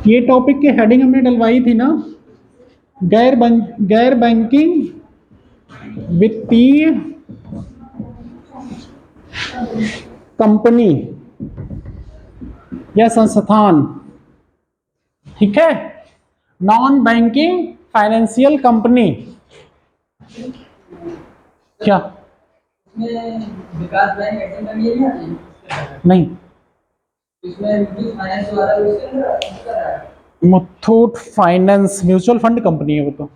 ये टॉपिक की हेडिंग हमने डलवाई थी ना, गैर बैंकिंग वित्तीय कंपनी या संस्थान, ठीक है। Non banking financial company. क्या विकास बैंक नहीं, Muthoot finance mutual fund company है वो तो।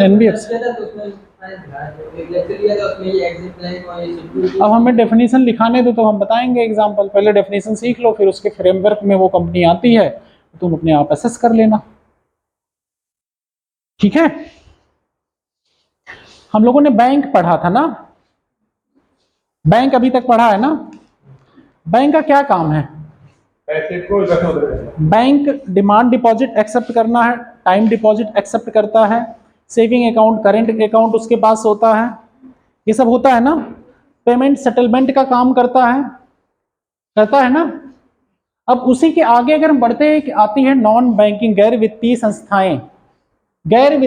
एनबीएफसी। अब हमें डेफिनेशन लिखाने दो तो हम बताएंगे एग्जांपल। पहले डेफिनेशन सीख लो, फिर उसके फ्रेमवर्क में वो कंपनी आती है तो तुम अपने आप असेस कर लेना, ठीक है। हम लोगों ने बैंक पढ़ा था ना, बैंक अभी तक पढ़ा है ना। बैंक का क्या काम है? पैसे को बैंक डिमांड डिपॉजिट एक्सेप्ट करना है, टाइम डिपॉजिट एक्सेप्ट करता है, सेविंग अकाउंट, करेंट अकाउंट उसके पास होता है, ये सब होता है ना। पेमेंट सेटलमेंट का काम करता है ना। अब उसी के आगे अगर हम बढ़ते हैं कि आती है नॉन बैंकिंग गैर वित्तीय संस्थाएं, गैर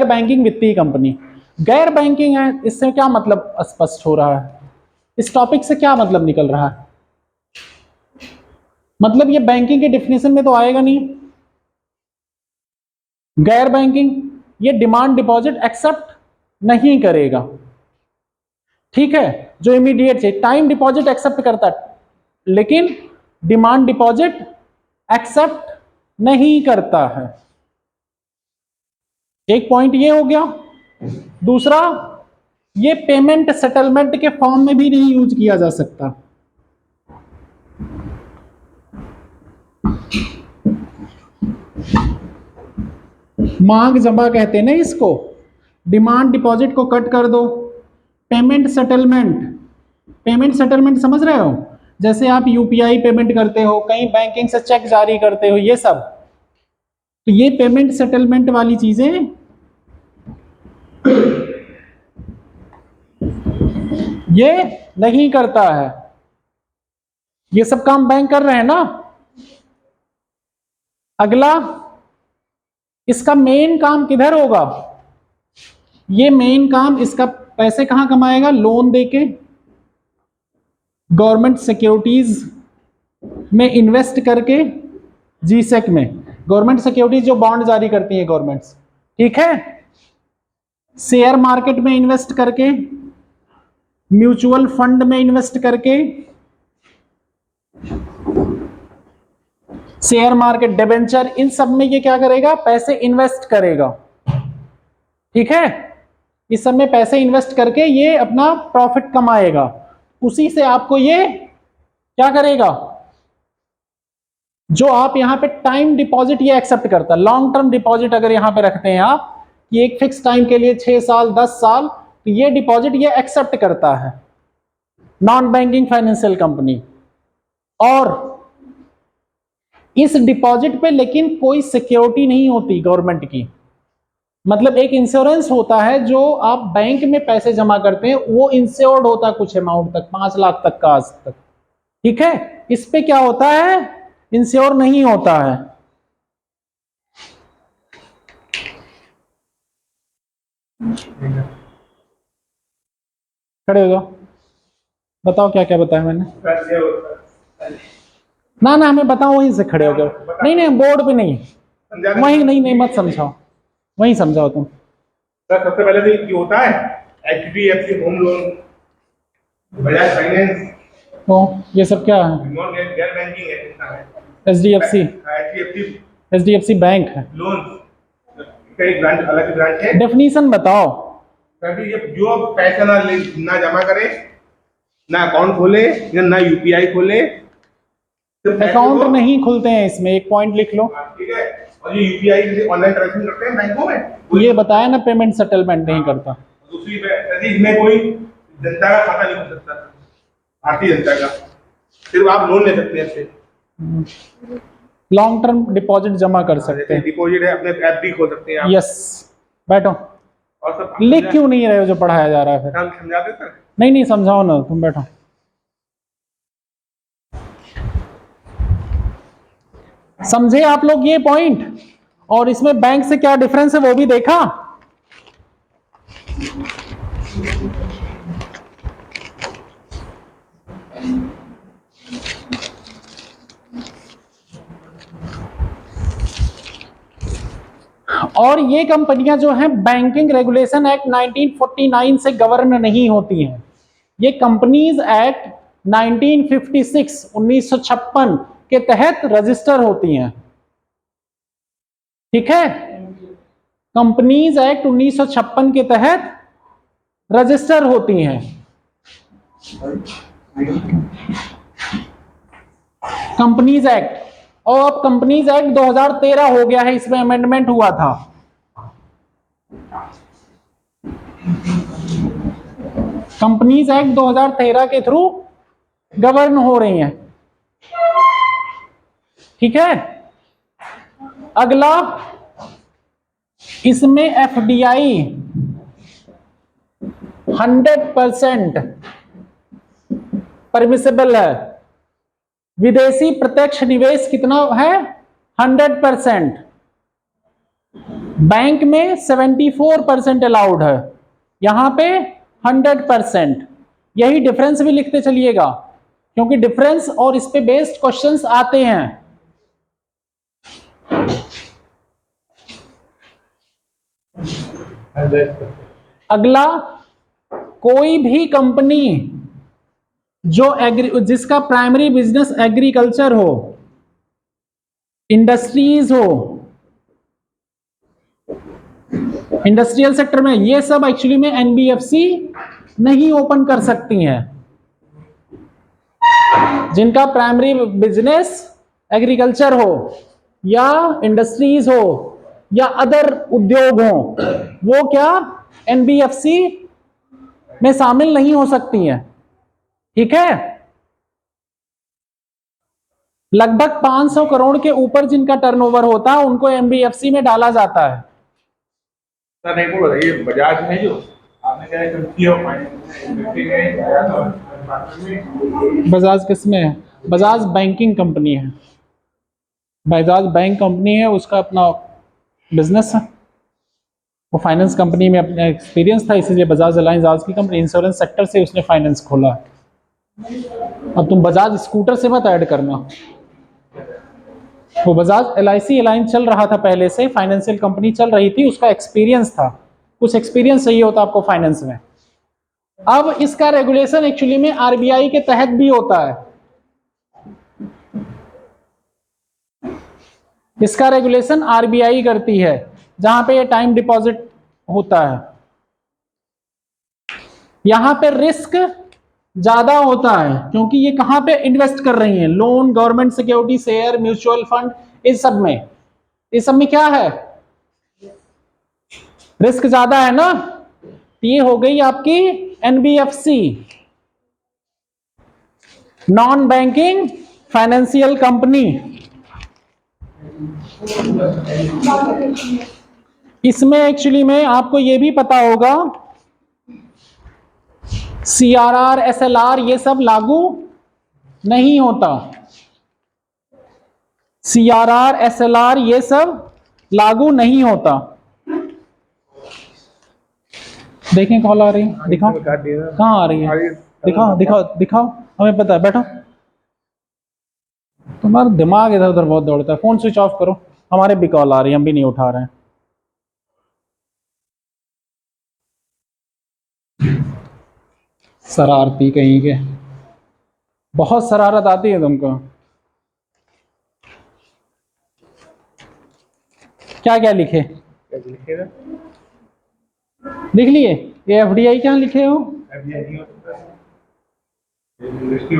बैंकिंग वित्तीय कंपनी। गैर बैंकिंग है, इससे क्या मतलब स्पष्ट हो रहा है? इस टॉपिक से क्या मतलब निकल रहा है? मतलब ये बैंकिंग के डेफिनेशन में तो आएगा नहीं। गैर बैंकिंग ये डिमांड डिपॉजिट एक्सेप्ट नहीं करेगा, ठीक है। जो इमीडिएट है, टाइम डिपॉजिट एक्सेप्ट करता है लेकिन डिमांड डिपॉजिट एक्सेप्ट नहीं करता है। एक पॉइंट ये हो गया। दूसरा, ये पेमेंट सेटलमेंट के फॉर्म में भी नहीं यूज किया जा सकता। मांग जमा कहते हैं ना इसको। डिमांड डिपॉजिट को कट कर दो। पेमेंट सेटलमेंट समझ रहे हो? जैसे आप यूपीआई पेमेंट करते हो, कहीं बैंकिंग से चेक जारी करते हो, ये सब, तो ये पेमेंट सेटलमेंट वाली चीजें ये नहीं करता है। ये सब काम बैंक कर रहे हैं ना। अगला, इसका मेन काम किधर होगा? ये मेन काम इसका पैसे कहां कमाएगा? लोन देके, गवर्नमेंट सिक्योरिटीज में इन्वेस्ट करके, जीसेक में, गवर्नमेंट सिक्योरिटीज जो बॉन्ड जारी करती है गवर्नमेंट्स, ठीक है। शेयर मार्केट में इन्वेस्ट करके, म्यूचुअल फंड में इन्वेस्ट करके, शेयर मार्केट, डिबेंचर, इन सब में ये क्या करेगा? पैसे इन्वेस्ट करेगा, ठीक है। इस सब में पैसे इन्वेस्ट करके ये अपना प्रॉफिट कमाएगा। उसी से आपको ये क्या करेगा? जो आप यहां पे टाइम डिपॉजिट ये एक्सेप्ट करता है। लॉन्ग टर्म डिपॉजिट अगर यहां पे रखते हैं आप, कि एक फिक्स टाइम के लिए 6 साल 10 साल, तो ये डिपॉजिट ये एक्सेप्ट करता है नॉन बैंकिंग फाइनेंशियल कंपनी। और इस डिपॉजिट पे लेकिन कोई सिक्योरिटी नहीं होती गवर्नमेंट की। मतलब एक इंश्योरेंस होता है, जो आप बैंक में पैसे जमा करते हैं वो इंश्योर्ड होता है कुछ अमाउंट तक, 5 लाख तक का आज तक, ठीक है। इस पे क्या होता है? इंश्योर नहीं होता है। खड़े हो जाओ, बताओ क्या क्या बताया मैंने। ना ना हमें बताओ, वहीं से खड़े हो जाओ। नहीं नहीं बोर्ड पे नहीं, वहीं नहीं मत समझाओ, वहीं समझाओ तुम। सर सबसे पहले तो ये होता है HDFC home loan, Bajaj finance, तो ये सब क्या है? नॉन गैर बैंकिंग है। एचडीएफसी बैंक है। लोन का एक ब्रांच, अलग ब्रांच है। डेफिनेशन बताओ। ये जो पैसा ना जमा करे, ना अकाउंट खोले, ना यूपीआई खोले, अकाउंट नहीं खुलते हैं इसमें, एक पॉइंट लिख लो, ठीक है। और ये यूपीआई से ऑनलाइन ट्रांजैक्शन करते हैं बैंकों में, ये बताया ना पेमेंट सेटलमेंट नहीं करता। दूसरी इसमें कोई जनता का खाता नहीं खुल सकता, भारतीय जनता का। सिर्फ आप लोन ले सकते हैं इससे, लॉन्ग टर्म डिपॉजिट जमा कर सकते हैं। डिपॉजिट है, अपने एफडी खोल सकते हैं आप। यस, बैठो। और सब लिख क्यों नहीं रहे हो जो पढ़ाया जा रहा है फिर? हम समझाते सर। नहीं नहीं, समझाओ ना, तुम बैठो। समझे आप लोग ये पॉइंट? और इसमें बैंक से क्या डिफरेंस है वो भी देखा? और ये कंपनियां जो हैं बैंकिंग रेगुलेशन एक्ट 1949 से गवर्न नहीं होती हैं। ये कंपनीज एक्ट 1956 के तहत रजिस्टर होती हैं। ठीक है, कंपनीज एक्ट 1956 के तहत रजिस्टर होती हैं। कंपनीज एक्ट, और अब कंपनीज एक्ट 2013 हो गया है, इसमें अमेंडमेंट हुआ था। कंपनीज एक्ट 2013 के थ्रू गवर्न हो रही हैं। ठीक है, अगला, इसमें एफडीआई 100% परमिसेबल है। विदेशी प्रत्यक्ष निवेश कितना है? 100%। बैंक में 74% अलाउड है, यहां पे 100%। यही डिफरेंस भी लिखते चलिएगा, क्योंकि डिफरेंस और इस पे बेस्ड क्वेश्चंस आते हैं। अगला, कोई भी कंपनी जो जिसका प्राइमरी बिजनेस एग्रीकल्चर हो, इंडस्ट्रीज हो, इंडस्ट्रियल सेक्टर में, ये सब एक्चुअली में एनबीएफसी नहीं ओपन कर सकती हैं। जिनका प्राइमरी बिजनेस एग्रीकल्चर हो या इंडस्ट्रीज हो या अदर उद्योग हो, वो क्या एनबीएफसी में शामिल नहीं हो सकती हैं। ठीक है, लगभग 500 करोड़ के ऊपर जिनका टर्नओवर होता है उनको एनबीएफसी में डाला जाता है। सर एक और बताइए, बजाज है जो आपने क्या बजाज किसमें है? बजाज बैंकिंग कंपनी है। बजाज बैंक कंपनी है, उसका अपना बिजनेस है। वो फाइनेंस कंपनी में अपना एक्सपीरियंस था, इसीलिए बजाज अलायंस आज की कंपनी, इंश्योरेंस सेक्टर से उसने फाइनेंस खोला। अब तुम बजाज स्कूटर से मत ऐड करना। वो बजाज एलआईसी अलायंस चल रहा था पहले से, फाइनेंशियल कंपनी चल रही थी, उसका एक्सपीरियंस था। कुछ एक्सपीरियंस चाहिए होता आपको फाइनेंस में। अब इसका रेगुलेशन एक्चुअली में आरबीआई के तहत भी होता है। इसका रेगुलेशन आरबीआई करती है, जहां पे ये टाइम डिपॉजिट होता है। यहां पे रिस्क ज्यादा होता है, क्योंकि ये कहां पे इन्वेस्ट कर रही हैं? Loan, government security, share, mutual fund, इस सब में। इस सब में क्या है? रिस्क ज्यादा है ना। ये हो गई आपकी NBFC, non banking financial company. इसमें एक्चुअली में आपको ये भी पता होगा, सीआरआर, एसएलआर ये सब लागू नहीं होता। सीआरआर, एसएलआर ये सब लागू नहीं होता। देखें कॉल आ रही है, दिखाओ कहाँ आ रही है, दिखाओ दिखाओ दिखाओ, हमें पता है। बैठो, तुम्हारा दिमाग इधर उधर बहुत दौड़ता है। फोन स्विच ऑफ करो, हमारे भी कॉल आ रही है, हम भी नहीं उठा रहे हैं। शरारती कहीं के, बहुत शरारत आती है तुमको। क्या क्या लिखे? लिख लिए? ये एफडीआई क्या लिखे हो?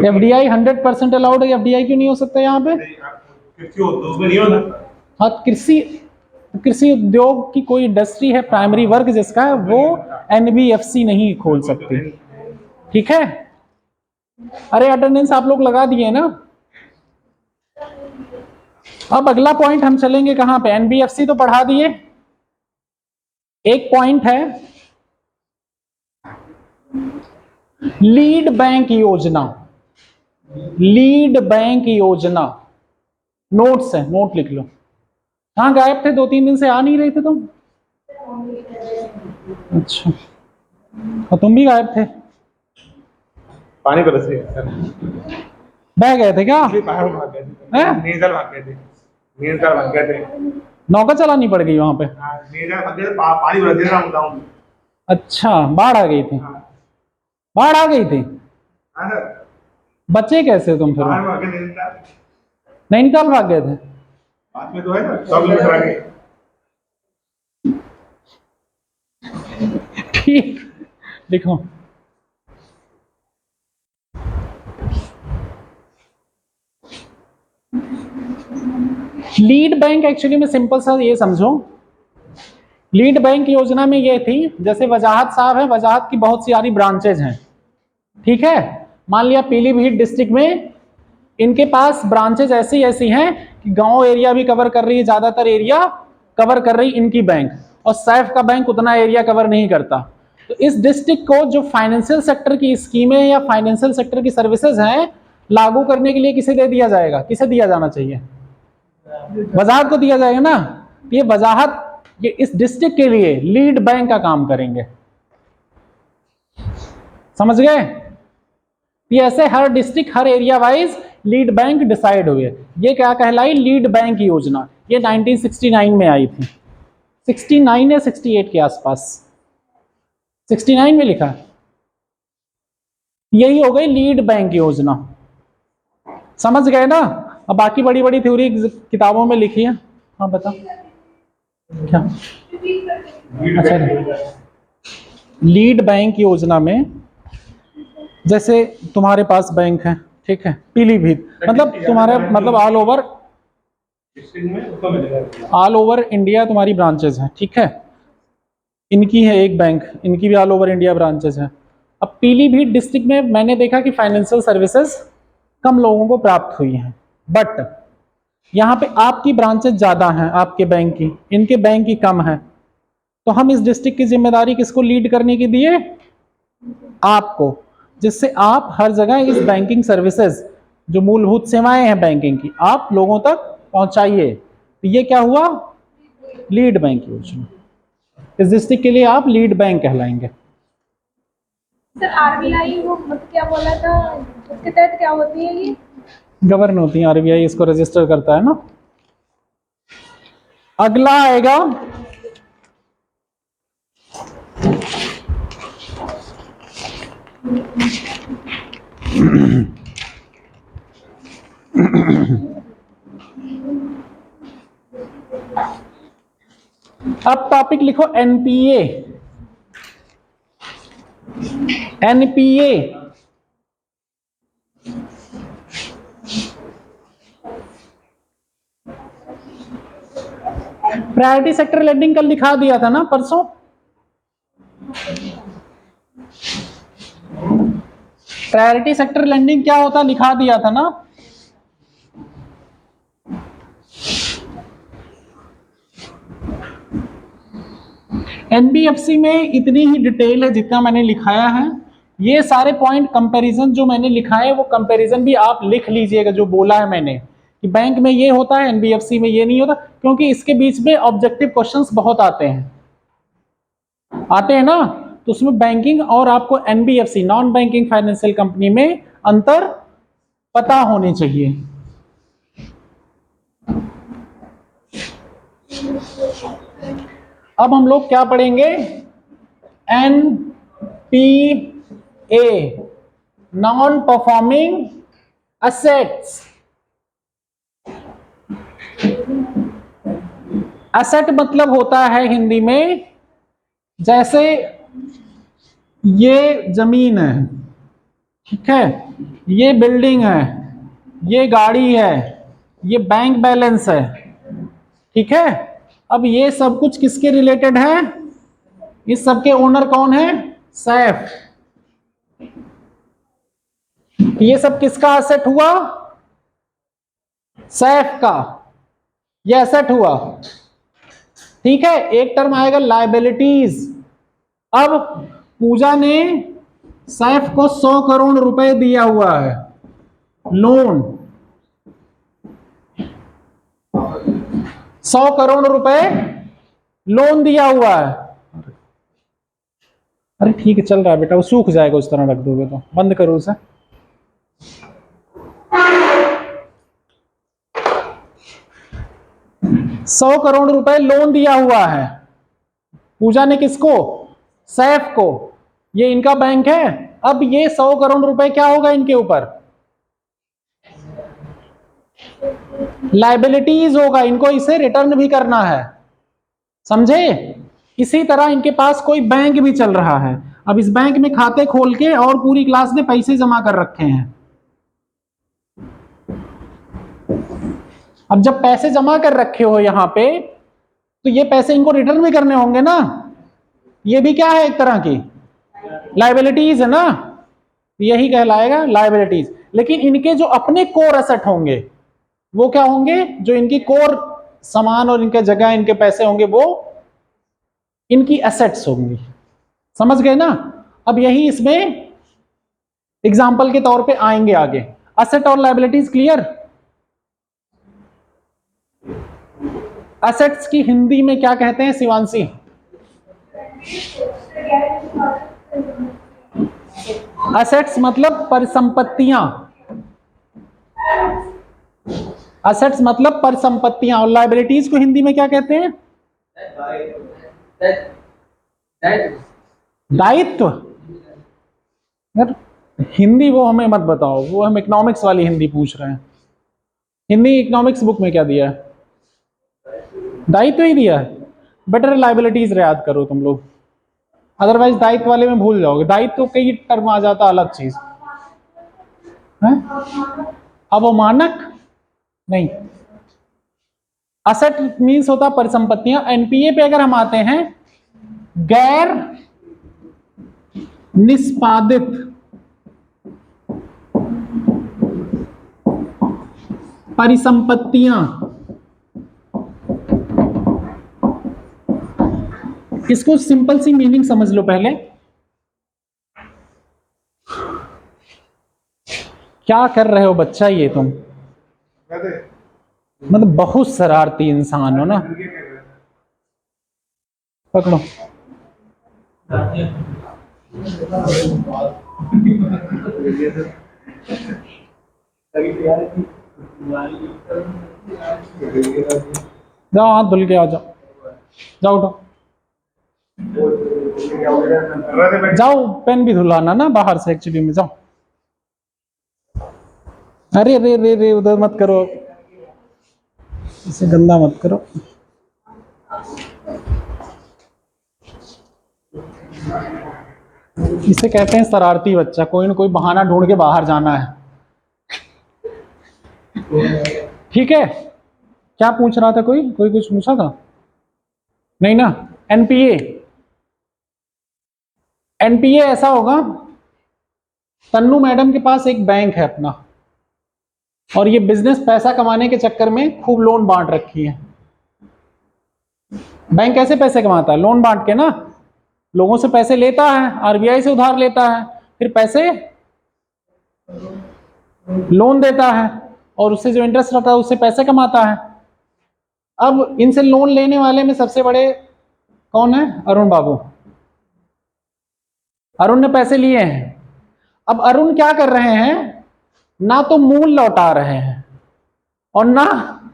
एफडीआई 100% अलाउड है, एफडीआई क्यों नहीं हो सकता यहाँ पे? हाँ, कृषि उद्योग की कोई इंडस्ट्री है, प्राइमरी वर्ग जिसका है, वो एनबीएफसी नहीं खोल सकती। ठीक है, अरे अटेंडेंस आप लोग लगा दिए ना। अब अगला पॉइंट हम चलेंगे कहां पे, एनबीएफसी तो पढ़ा दिए। एक पॉइंट है लीड बैंक योजना। लीड बैंक योजना नोट्स है, नोट लिख लो। कहां गायब थे, 2-3 दिन से आ नहीं रहे थे तुम? अच्छा, और तुम भी गायब थे? पानी बरस गया सर, बह गए थे क्या? पहाड़ भाग गए थे, हैं? नींदर भाग गए थे, नींदर भाग गए थे। नौका चलानी पड़ गई वहां पे? हाँ, नींदर भाग गए थे, पानी बरस गया था। अच्छा, बाढ़ आ गई थी? बाढ़ आ गई थी? हाँ सर, बचे कैसे तुम फिर? बाहर भाग गए नैनीताल। नैनीताल भाग गए थे? पास में तो है ना, 100 किलोमीटर आगे। ठीक, लिखो। लीड बैंक एक्चुअली में सिंपल सा ये समझो, लीड बैंक योजना में ये थी, जैसे वजाहत साहब है, वजाहत की बहुत सारी ब्रांचेज हैं, ठीक है। मान लिया पीलीभीत डिस्ट्रिक्ट में इनके पास ब्रांचेज ऐसी ऐसी हैं कि गांव एरिया भी कवर कर रही है, ज्यादातर एरिया कवर कर रही इनकी बैंक, और सैफ का बैंक उतना एरिया कवर नहीं करता। तो इस डिस्ट्रिक्ट को जो फाइनेंशियल सेक्टर की स्कीमें या फाइनेंशियल सेक्टर की सर्विसेज हैं लागू करने के लिए किसे दे दिया जाएगा, किसे दिया जाना चाहिए? वजाहत को दिया जाएगा ना। ये वजाहत ये इस डिस्ट्रिक्ट के लिए लीड बैंक का काम करेंगे, समझ गए? ये ऐसे हर डिस्ट्रिक्ट हर area wise lead bank decide हुए। ये क्या कहलाई? लीड बैंक योजना। ये 1969 में आई थी, 69 या 68 के आसपास, 69 में लिखा। यही हो गई लीड बैंक योजना, समझ गए ना? अब बाकी बड़ी बड़ी थ्योरी किताबों में लिखी है। हाँ बता क्या? अच्छा, लीड बैंक योजना में जैसे तुम्हारे पास बैंक है, ठीक है, पीलीभीत, मतलब तुम्हारे मतलब ऑल ओवर इंडिया तुम्हारी ब्रांचेज हैं, ठीक है। इनकी है एक बैंक, इनकी भी ऑल ओवर इंडिया ब्रांचेज हैं। अब पीलीभीत डिस्ट्रिक्ट में मैंने देखा कि फाइनेंशियल सर्विसेज कम लोगों को प्राप्त हुई हैं, बट यहाँ पे आपकी ब्रांचेज ज्यादा हैं, आपके बैंक की, इनके बैंक की कम है। तो हम इस डिस्ट्रिक्ट की जिम्मेदारी किसको लीड करने की दिए? आपको, जिससे आप हर जगह इस बैंकिंग सर्विसेज जो मूलभूत सेवाएं हैं बैंकिंग की आप लोगों तक पहुंचाइए। तो ये क्या हुआ? लीड बैंक योजना। इस डिस्ट्रिक्ट के लिए आप लीड बैंक कहलाएंगे। सर आरबीआई वो क्या बोला था, उसके तहत क्या होती है ये? गवर्न होती है आरबीआई, इसको रजिस्टर करता है ना। अगला आएगा अब टॉपिक लिखो NPA. NPA priority sector lending कल दिखा दिया था ना परसों। प्रायोरिटी सेक्टर लेंडिंग क्या होता लिखा दिया था ना। एनबीएफसी में इतनी ही डिटेल है जितना मैंने लिखाया है। ये सारे पॉइंट कंपैरिजन जो मैंने लिखा है वो कंपैरिजन भी आप लिख लीजिएगा, जो बोला है मैंने कि बैंक में ये होता है एनबीएफसी में ये नहीं होता, क्योंकि इसके बीच में ऑब्जेक्टिव क्वेश्चंस बहुत आते हैं ना। तो उसमें बैंकिंग और आपको NBFC non banking financial company में अंतर पता होने चाहिए। अब हम लोग क्या पढ़ेंगे? NPA, non performing assets. Asset मतलब होता है हिंदी में, जैसे ये जमीन है, ठीक है, ये बिल्डिंग है, ये गाड़ी है, ये बैंक बैलेंस है, ठीक है। अब ये सब कुछ किसके रिलेटेड है? इस सब के ओनर कौन है? सैफ। ये सब किसका एसेट हुआ? सैफ का, ये एसेट हुआ। ठीक है, एक टर्म आएगा लायबिलिटीज। अब पूजा ने सैफ को 100 करोड़ रुपए दिया हुआ है, लोन 100 करोड़ रुपए लोन दिया हुआ है। अरे ठीक है, चल रहा है बेटा, वो सूख जाएगा उस तरह रख दोगे तो। बंद करो उसे। सौ करोड़ रुपए लोन दिया हुआ है पूजा ने, किसको? सैफ को। ये इनका बैंक है। अब ये 100 करोड़ रुपए क्या होगा इनके ऊपर? लायबिलिटीज होगा, इनको इसे रिटर्न भी करना है, समझे? इसी तरह इनके पास कोई बैंक भी चल रहा है। अब इस बैंक में खाते खोल के और पूरी क्लास ने पैसे जमा कर रखे हैं। अब जब पैसे जमा कर रखे हो यहां पे, तो ये पैसे इनको रिटर्न भी करने होंगे ना। ये भी क्या है? एक तरह की लायबिलिटीज है ना, यही कहलाएगा लायबिलिटीज। लेकिन इनके जो अपने कोर एसेट होंगे वो क्या होंगे? जो इनकी कोर सामान और इनके जगह, इनके पैसे होंगे, वो इनकी एसेट्स होंगी। समझ गए ना? अब यही इसमें एग्जाम्पल के तौर पे आएंगे आगे। एसेट और लायबिलिटीज क्लियर? एसेट्स की हिंदी में क्या कहते हैं शिवांशी? एसेट्स मतलब परिसंपत्तियां। एसेट्स मतलब परिसंपत्तियां। और लायबिलिटीज को हिंदी में क्या कहते हैं? दायित्व। यार हिंदी वो हमें मत बताओ, वो हम इकोनॉमिक्स वाली हिंदी पूछ रहे हैं। हिंदी इकोनॉमिक्स बुक में क्या दिया है? दायित्व ही दिया है। बेटर लायबिलिटीज याद करो तुम लोग, अदरवाइज दायित्व वाले में भूल जाओगे। दायित्व कई टर्म आ जाता, अलग चीज है। अब वो मानक नहीं। असेट मीन्स होता परिसंपत्तियां। एनपीए पे अगर हम आते हैं, गैर निष्पादित परिसंपत्तियां। इसको सिंपल सी मीनिंग समझ लो पहले। क्या कर रहे हो बच्चा ये तुम? मतलब बहुत शरारती इंसान हो ना। पकड़ो। जाओ हाथ धुल के आ जाओ। जाओ उठो, जाओ। पेन भी धुलाना ना बाहर से एक्चुअली में। जाओ। अरे रे रे रे, उधर मत करो, इसे गंदा मत करो। इसे कहते हैं शरारती बच्चा। कोई ना कोई बहाना ढूंढ के बाहर जाना है। ठीक है, क्या पूछ रहा था? कोई कुछ पूछा था? नहीं ना। एनपीए, एनपीए ऐसा होगा, तन्नू मैडम के पास एक बैंक है अपना, और ये बिजनेस पैसा कमाने के चक्कर में खूब लोन बांट रखी है। बैंक कैसे पैसे कमाता है? लोन बांट के ना। लोगों से पैसे लेता है, आरबीआई से उधार लेता है, फिर पैसे लोन देता है, और उससे जो इंटरेस्ट रहता है उससे पैसे कमाता है। अब इनसे लोन लेने वाले में सबसे बड़े कौन है? अरुण बाबू। अरुण ने पैसे लिए हैं। अब अरुण क्या कर रहे हैं? ना तो मूल लौटा रहे हैं और ना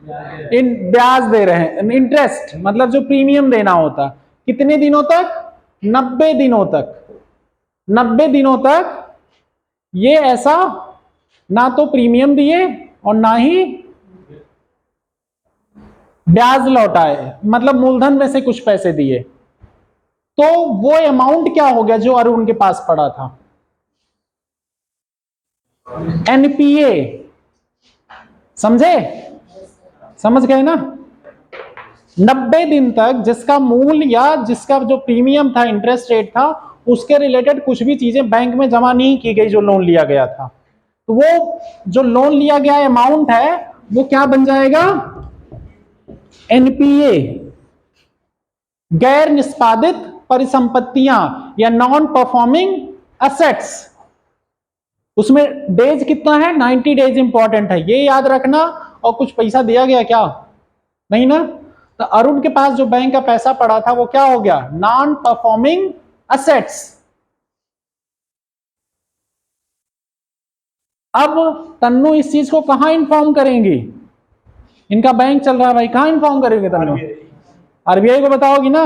ब्याज दे रहे हैं। इंटरेस्ट मतलब जो प्रीमियम देना होता। कितने दिनों तक? 90 दिनों तक। 90 दिनों तक ये ऐसा ना तो प्रीमियम दिए और ना ही ब्याज लौटाए, मतलब मूलधन में से कुछ पैसे दिए। तो वो अमाउंट क्या हो गया जो अरुण के पास पड़ा था? एनपीए। समझे? समझ गए ना? 90 दिन तक जिसका मूल या जिसका जो प्रीमियम था, इंटरेस्ट रेट था, उसके रिलेटेड कुछ भी चीजें बैंक में जमा नहीं की गई जो लोन लिया गया था। तो वो जो लोन लिया गया अमाउंट है वो क्या बन जाएगा, एनपीए, गैर निष्पादित परिसंपत्तियां या नॉन परफॉर्मिंग एसेट्स। उसमें डेज कितना है, 90 डेज इंपॉर्टेंट है, ये याद रखना। और कुछ पैसा दिया गया क्या, नहीं ना। तो अरुण के पास जो बैंक का पैसा पड़ा था वो क्या हो गया, नॉन परफॉर्मिंग एसेट्स। अब तन्नू इस चीज को कहां इन्फॉर्म करेंगी, इनका बैंक चल रहा है भाई, कहां इन्फॉर्म करेंगे तन्नू, आरबीआई को बताओगी ना,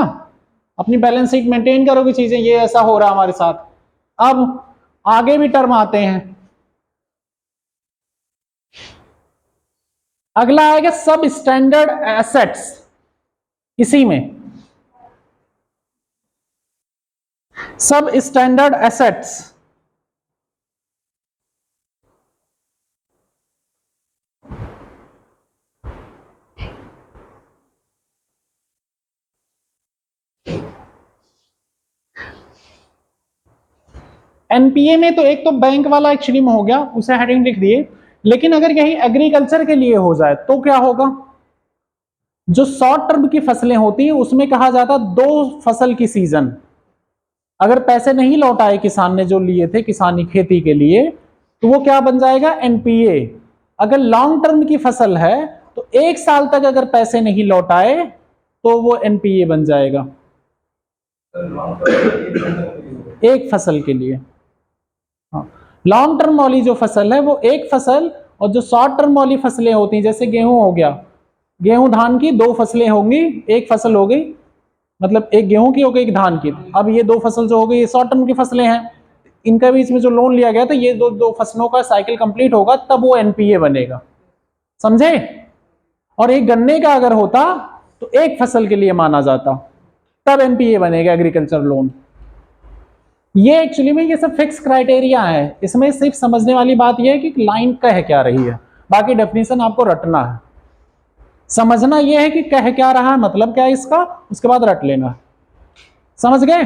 अपनी बैलेंस शीट मेंटेन करोगे, चीजें ये ऐसा हो रहा हमारे साथ। अब आगे भी टर्म आते हैं, अगला आएगा सब स्टैंडर्ड एसेट्स। इसी में सब स्टैंडर्ड एसेट्स, एनपीए में तो एक तो बैंक वाला एक्चुअली में हो गया, उसे हेडिंग लिख दिए। लेकिन अगर यही एग्रीकल्चर के लिए हो जाए तो क्या होगा, जो शॉर्ट टर्म की फसलें होती हैं उसमें कहा जाता 2 फसल की सीजन। अगर पैसे नहीं लौटाए किसान ने जो लिए थे किसानी खेती के लिए, तो वो क्या बन जाएगा, एनपीए। अगर लॉन्ग टर्म की फसल है तो 1 साल तक अगर पैसे नहीं लौटाए तो वो एनपीए बन जाएगा, एक फसल के लिए। लॉन्ग टर्म वाली जो फसल है वो एक फसल, और जो शॉर्ट टर्म वाली फसलें होती हैं जैसे गेहूं हो गया, गेहूं धान की 2 फसलें होंगी, एक फसल हो गई, मतलब एक गेहूं की हो गई, एक धान की। अब ये 2 फसल जो हो गई ये शॉर्ट टर्म की फसलें हैं, इनका बीच में जो लोन लिया गया था ये दो फसलों का साइकिल कंप्लीट होगा तब वो एनपीए बनेगा, समझे। और एक गन्ने का अगर होता तो एक फसल के लिए माना जाता, तब एनपीए बनेगा, एग्रीकल्चर लोन। ये एक्चुअली में ये सब फिक्स क्राइटेरिया है, इसमें सिर्फ समझने वाली बात ये है कि लाइन कह क्या रही है, बाकी डेफिनेशन आपको रटना है। समझना ये है कि कह क्या रहा है, मतलब क्या है इसका, उसके बाद रट लेना। समझ गए,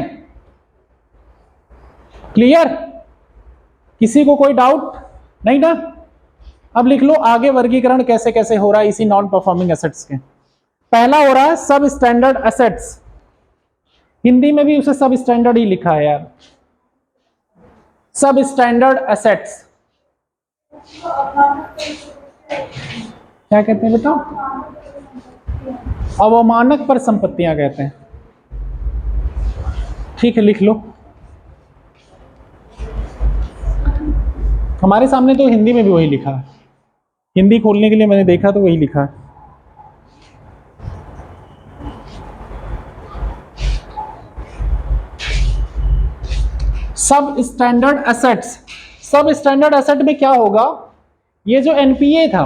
क्लियर, किसी को कोई डाउट नहीं ना। अब लिख लो आगे वर्गीकरण कैसे कैसे हो रहा है इसी नॉन परफॉर्मिंग एसेट्स के। पहला हो रहा है सब स्टैंडर्ड एसेट्स, हिंदी में भी उसे सब स्टैंडर्ड ही लिखा है यार, सब स्टैंडर्ड एसेट्स क्या कहते हैं बताओ, अवमानक पर संपत्तियां कहते हैं, ठीक है लिख लो। हमारे सामने तो हिंदी में भी वही लिखा है, हिंदी खोलने के लिए मैंने देखा तो वही लिखा है। सब स्टैंडर्ड एसेट्स, सब स्टैंडर्ड एसेट में क्या होगा, ये जो एनपीए था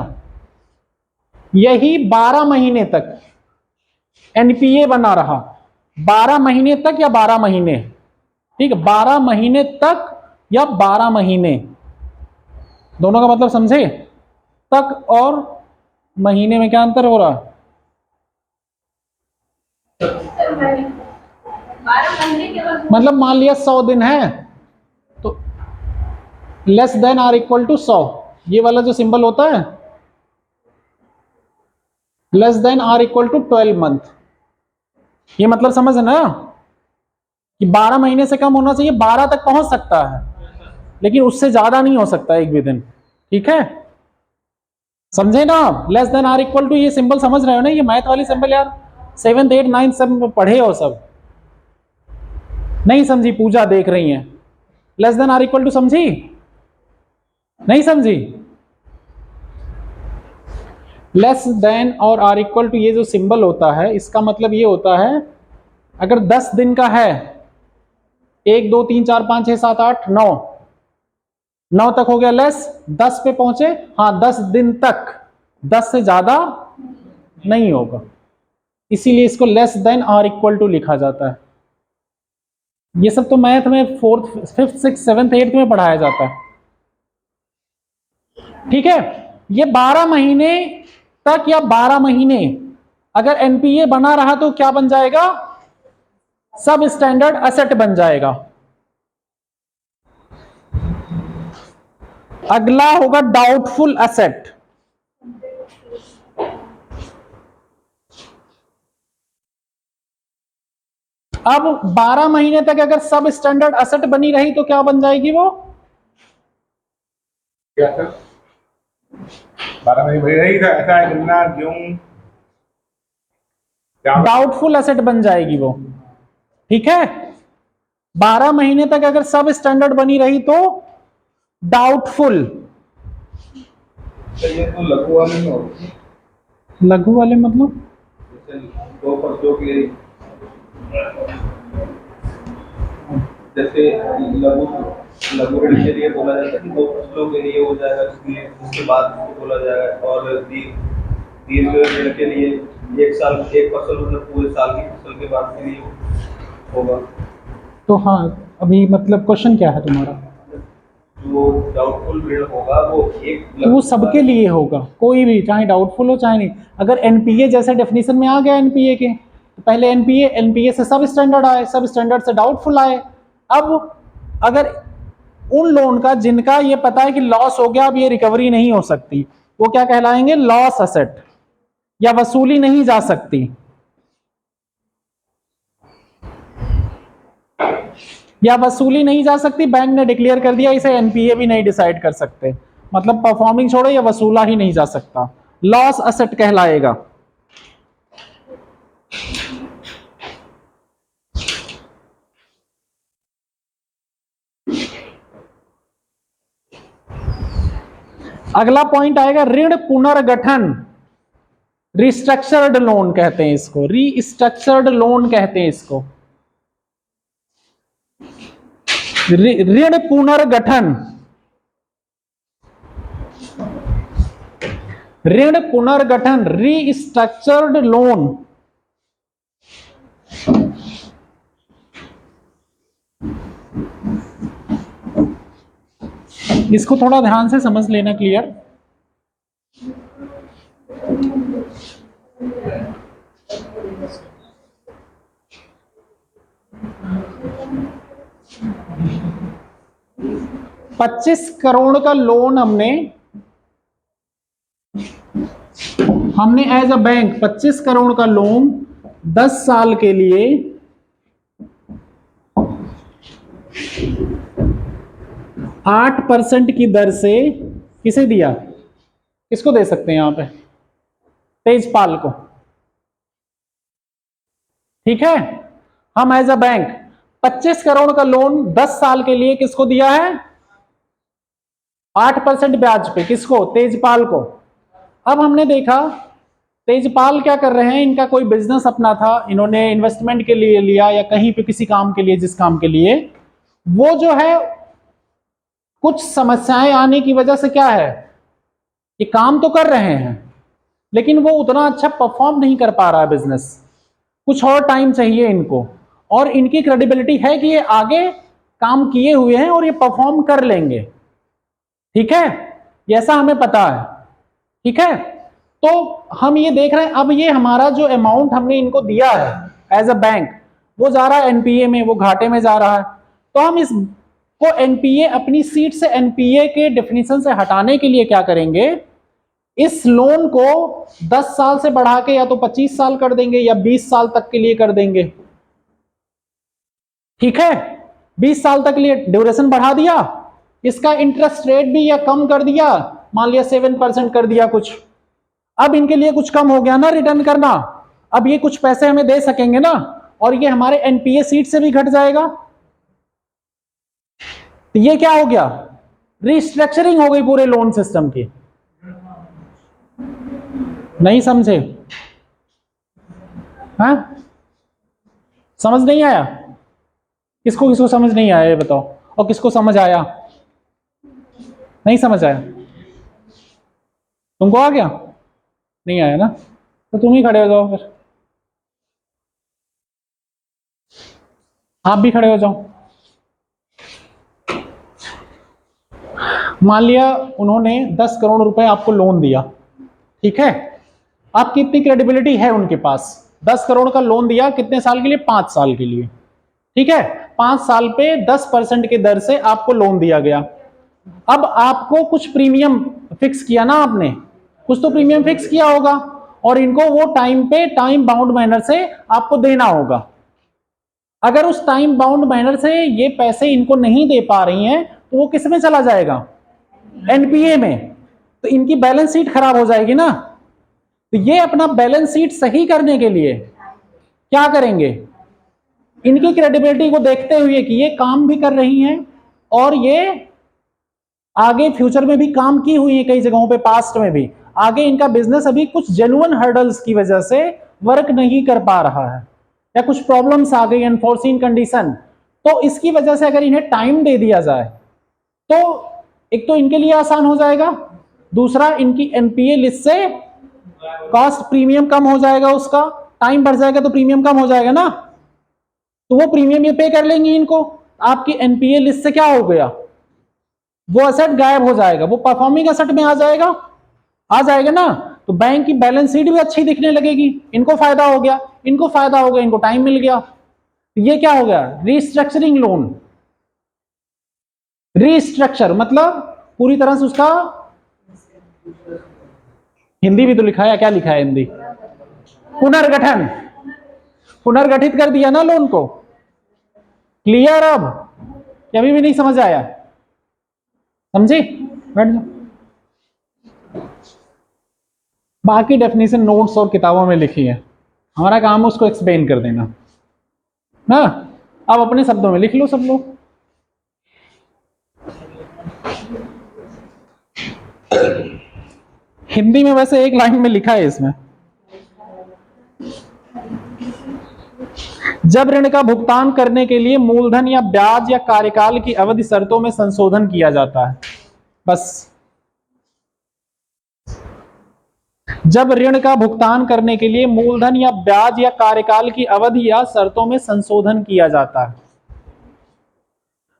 यही 12 महीने तक एनपीए बना रहा, 12 महीने तक या 12 महीने, ठीक है, 12 महीने तक या 12 महीने, दोनों का मतलब समझे, तक और महीने में क्या अंतर हो रहा है, 12 महीने के बाद मतलब मान लिया 100 दिन है तो less than or equal to 100, ये वाला जो सिंबल होता है less than or equal to 12 month, ये मतलब समझ ना कि 12 महीने से कम होना चाहिए, 12 तक पहुंच सकता है लेकिन उससे ज्यादा नहीं हो सकता एक भी दिन, ठीक है, समझे ना। Less than or equal to ये सिंबल समझ रहे हो ना, ये मैथ वाली सिंबल यार 7th 8th 9th सब पढ़े हो, सब नहीं समझी, पूजा देख रही हैं, less than or equal to समझी, नहीं समझी, लेस देन और आर इक्वल टू ये जो सिंबल होता है इसका मतलब ये होता है अगर 10 दिन का है, 1 2 3 4 5 6 7 8 9 9 तक हो गया लेस, 10 पे पहुंचे, हाँ 10 दिन तक, 10 से ज्यादा नहीं होगा, इसीलिए इसको less than or equal to लिखा जाता है। ये सब तो मैथ में 4th 5th 6th 7th 8th में पढ़ाया जाता है, ठीक है। ये 12 महीने तक या 12 महीने अगर एनपीए बना रहा तो क्या बन जाएगा, सब स्टैंडर्ड एसेट बन जाएगा। अगला होगा डाउटफुल एसेट। अब 12 महीने तक अगर सब स्टैंडर्ड एसेट बनी रही तो क्या बन जाएगी वो? क्या सर? 12 महीने वही रही था, ऐसा है गन्ना गेहूं डाउटफुल एसेट बन जाएगी वो। ठीक है, 12 महीने तक अगर सब स्टैंडर्ड बनी रही तो डाउटफुल। ये तो लघु वाले में होती है, लघु वाले मतलब? जैसे दो फसलों के लिए, जैसे लघु लघु ऋण के लिए बोला जाता है कि दो फसलों के लिए हो जाएगा, इसलिए उसके बाद उसको बोला जाएगा। और दीर्घ ऋण के लिए एक साल एक फसल, मतलब पूरे साल की फसल के बाद के लिए होगा। तो हाँ, अभी मतलब क्वेश्चन क्या है तुम्हारा? जो डाउटफुल ऋण होगा वो एक तो वो सबके लिए होगा, कोई भी, चाहे डाउटफुल हो चाहे नहीं। अगर एनपीए जैसे डेफिनेशन में आ गया एनपीए के, तो पहले एनपीए से सब स्टैंडर्ड आए, सब स्टैंडर्ड से डाउटफुल आए। अब अगर उन लोन का जिनका ये पता है कि लॉस हो गया, अब ये रिकवरी नहीं हो सकती, वो क्या कहलाएंगे? लॉस असेट, या वसूली नहीं जा सकती, या वसूली नहीं जा सकती, बैंक ने डिक्लेयर कर दिया, इसे एनपीए भी नहीं डिसाइड कर सकते, मतलब परफॉर्मिंग छोड़ो, या वसूला ही नहीं जा सकता, लॉस असेट कहलाएगा। अगला पॉइंट आएगा ऋण पुनर्गठन। रिस्ट्रक्चर्ड लोन कहते हैं इसको, रीस्ट्रक्चर्ड लोन कहते हैं इसको। ऋण पुनर्गठन, ऋण पुनर्गठन, रीस्ट्रक्चर्ड लोन। इसको थोड़ा ध्यान से समझ लेना, क्लियर। $25 करोड़ का लोन हमने एज अ बैंक 25 करोड़ का लोन 10 साल के लिए 8% की दर से किसे दिया? किसको दे सकते हैं यहां पे? तेजपाल को। ठीक है, हम एज अ बैंक 25 करोड़ का लोन 10 साल के लिए किसको दिया है? 8% ब्याज पे। किसको? तेजपाल को। अब हमने देखा तेजपाल क्या कर रहे हैं, इनका कोई बिजनेस अपना था, इन्होंने इन्वेस्टमेंट के लिए लिया या कहीं पे किसी काम के लिए, जिस काम के लिए, वो जो है कुछ समस्याएं आने की वजह से क्या है, ये काम तो कर रहे हैं लेकिन वो उतना अच्छा परफॉर्म नहीं कर पा रहा है बिजनेस, कुछ और टाइम चाहिए इनको, और इनकी क्रेडिबिलिटी है कि ये आगे काम किए हुए हैं और ये परफॉर्म कर लेंगे। ठीक है, ये ऐसा हमें पता है। ठीक है, तो हम ये देख रहे हैं, अब ये हमारा जो अमाउंट हमने इनको दिया है एज अ बैंक, वो जा रहा है एनपीए में, वो घाटे में जा रहा है। तो हम इसको एनपीए, अपनी सीट से एनपीए के डेफिनेशन से हटाने के लिए क्या करेंगे, इस लोन को 10 साल से बढ़ा के या तो 25 साल कर देंगे या 20 साल तक के लिए कर देंगे। ठीक है, 20 साल तक के लिए ड्यूरेशन बढ़ा दिया, इसका इंटरेस्ट रेट भी या कम कर दिया, मान लिया 7% कर दिया कुछ। अब इनके लिए कुछ कम हो गया ना रिटर्न करना, अब ये कुछ पैसे हमें दे सकेंगे ना, और ये हमारे एनपीए सीट से भी घट जाएगा। तो ये क्या हो गया, रिस्ट्रक्चरिंग हो गई पूरे लोन सिस्टम की। नहीं समझे? हाँ, समझ नहीं आया? किसको किसको समझ नहीं आया ये बताओ, और किसको समझ आया? नहीं समझ आया? तुमको आ गया? नहीं आया ना, तो तुम ही खड़े हो जाओ फिर, आप भी खड़े हो जाओ। मान लिया उन्होंने 10 करोड़ रुपए आपको लोन दिया, ठीक है, आपकी इतनी क्रेडिबिलिटी है उनके पास, 10 करोड़ का लोन दिया, कितने साल के लिए? 5 साल के लिए। ठीक है, 5 साल पे 10% की दर से आपको लोन दिया गया। अब आपको कुछ प्रीमियम फिक्स किया ना आपने, कुछ तो प्रीमियम फिक्स किया होगा और इनको वो टाइम पे टाइम बाउंड मैनर से आपको देना होगा। अगर उस टाइम बाउंड मैनर से ये पैसे इनको नहीं दे पा रही हैं तो वो किस में चला जाएगा, एनपीए में, तो इनकी बैलेंस शीट खराब हो जाएगी ना। तो ये अपना बैलेंस शीट सही करने के लिए क्या करेंगे, इनकी क्रेडिबिलिटी को देखते हुए कि ये काम भी कर रही हैं और ये आगे फ्यूचर में भी काम की हुई है कई जगहों पे, पास्ट में भी, आगे इनका बिजनेस अभी कुछ जेन्युइन हर्डल्स की वजह से वर्क नहीं कर पा रहा है या कुछ प्रॉब्लम्स आ गई, अनफोर्सीन कंडीशन, तो इसकी वजह से अगर इन्हें टाइम दे दिया जाए तो एक तो इनके लिए आसान हो जाएगा, दूसरा इनकी एनपीए लिस्ट से कॉस्ट प्रीमियम कम हो जाएगा, उसका टाइम बढ़ जाएगा तो प्रीमियम कम हो जाएगा ना, तो वो प्रीमियम ये पे कर लेंगी इनको। आपकी एनपीए लिस्ट से क्या हो गया, वो असेट गायब हो जाएगा, वो परफॉर्मिंग असेट में आ जाएगा ना, तो बैंक की बैलेंस शीट भी अच्छी दिखने लगेगी, इनको फायदा हो गया, इनको टाइम मिल गया। तो ये क्या हो गया, रीस्ट्रक्चरिंग लोन। रीस्ट्रक्चर मतलब पूरी तरह से उसका हिंदी भी तो लिखा है, क्या लिखा है हिंदी, पुनर्गठन, पुनर्गठित कर दिया ना लोन को। क्लियर अब, या अभी भी नहीं समझ आया, समझे, बैठ जाओ। बाकी डेफिनेशन नोट्स और किताबों में लिखी है, हमारा काम है उसको एक्सप्लेन कर देना ना। अब अपने शब्दों में लिख लो सब लोग। हिंदी में वैसे एक लाइन में लिखा है इसमें, जब ऋण का भुगतान करने के लिए मूलधन या ब्याज या कार्यकाल की अवधि शर्तों में संशोधन किया जाता है, बस। जब ऋण का भुगतान करने के लिए मूलधन या ब्याज या कार्यकाल की अवधि या शर्तों में संशोधन किया जाता है।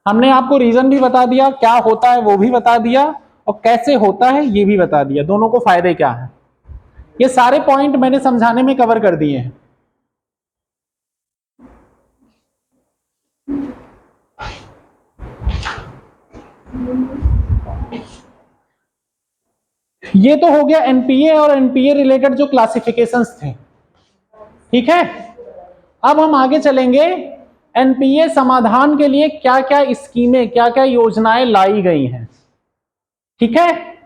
हमने आपको रीजन भी बता दिया, क्या होता है वो भी बता दिया, और कैसे होता है ये भी बता दिया, दोनों को फायदे क्या है, ये सारे पॉइंट मैंने समझाने में कवर कर दिए हैं। ये तो हो गया एनपीए और एनपीए रिलेटेड जो क्लासिफिकेशंस थे, ठीक है। अब हम आगे चलेंगे, एनपीए समाधान के लिए क्या क्या स्कीमें, क्या क्या योजनाएं लाई गई हैं, ठीक है।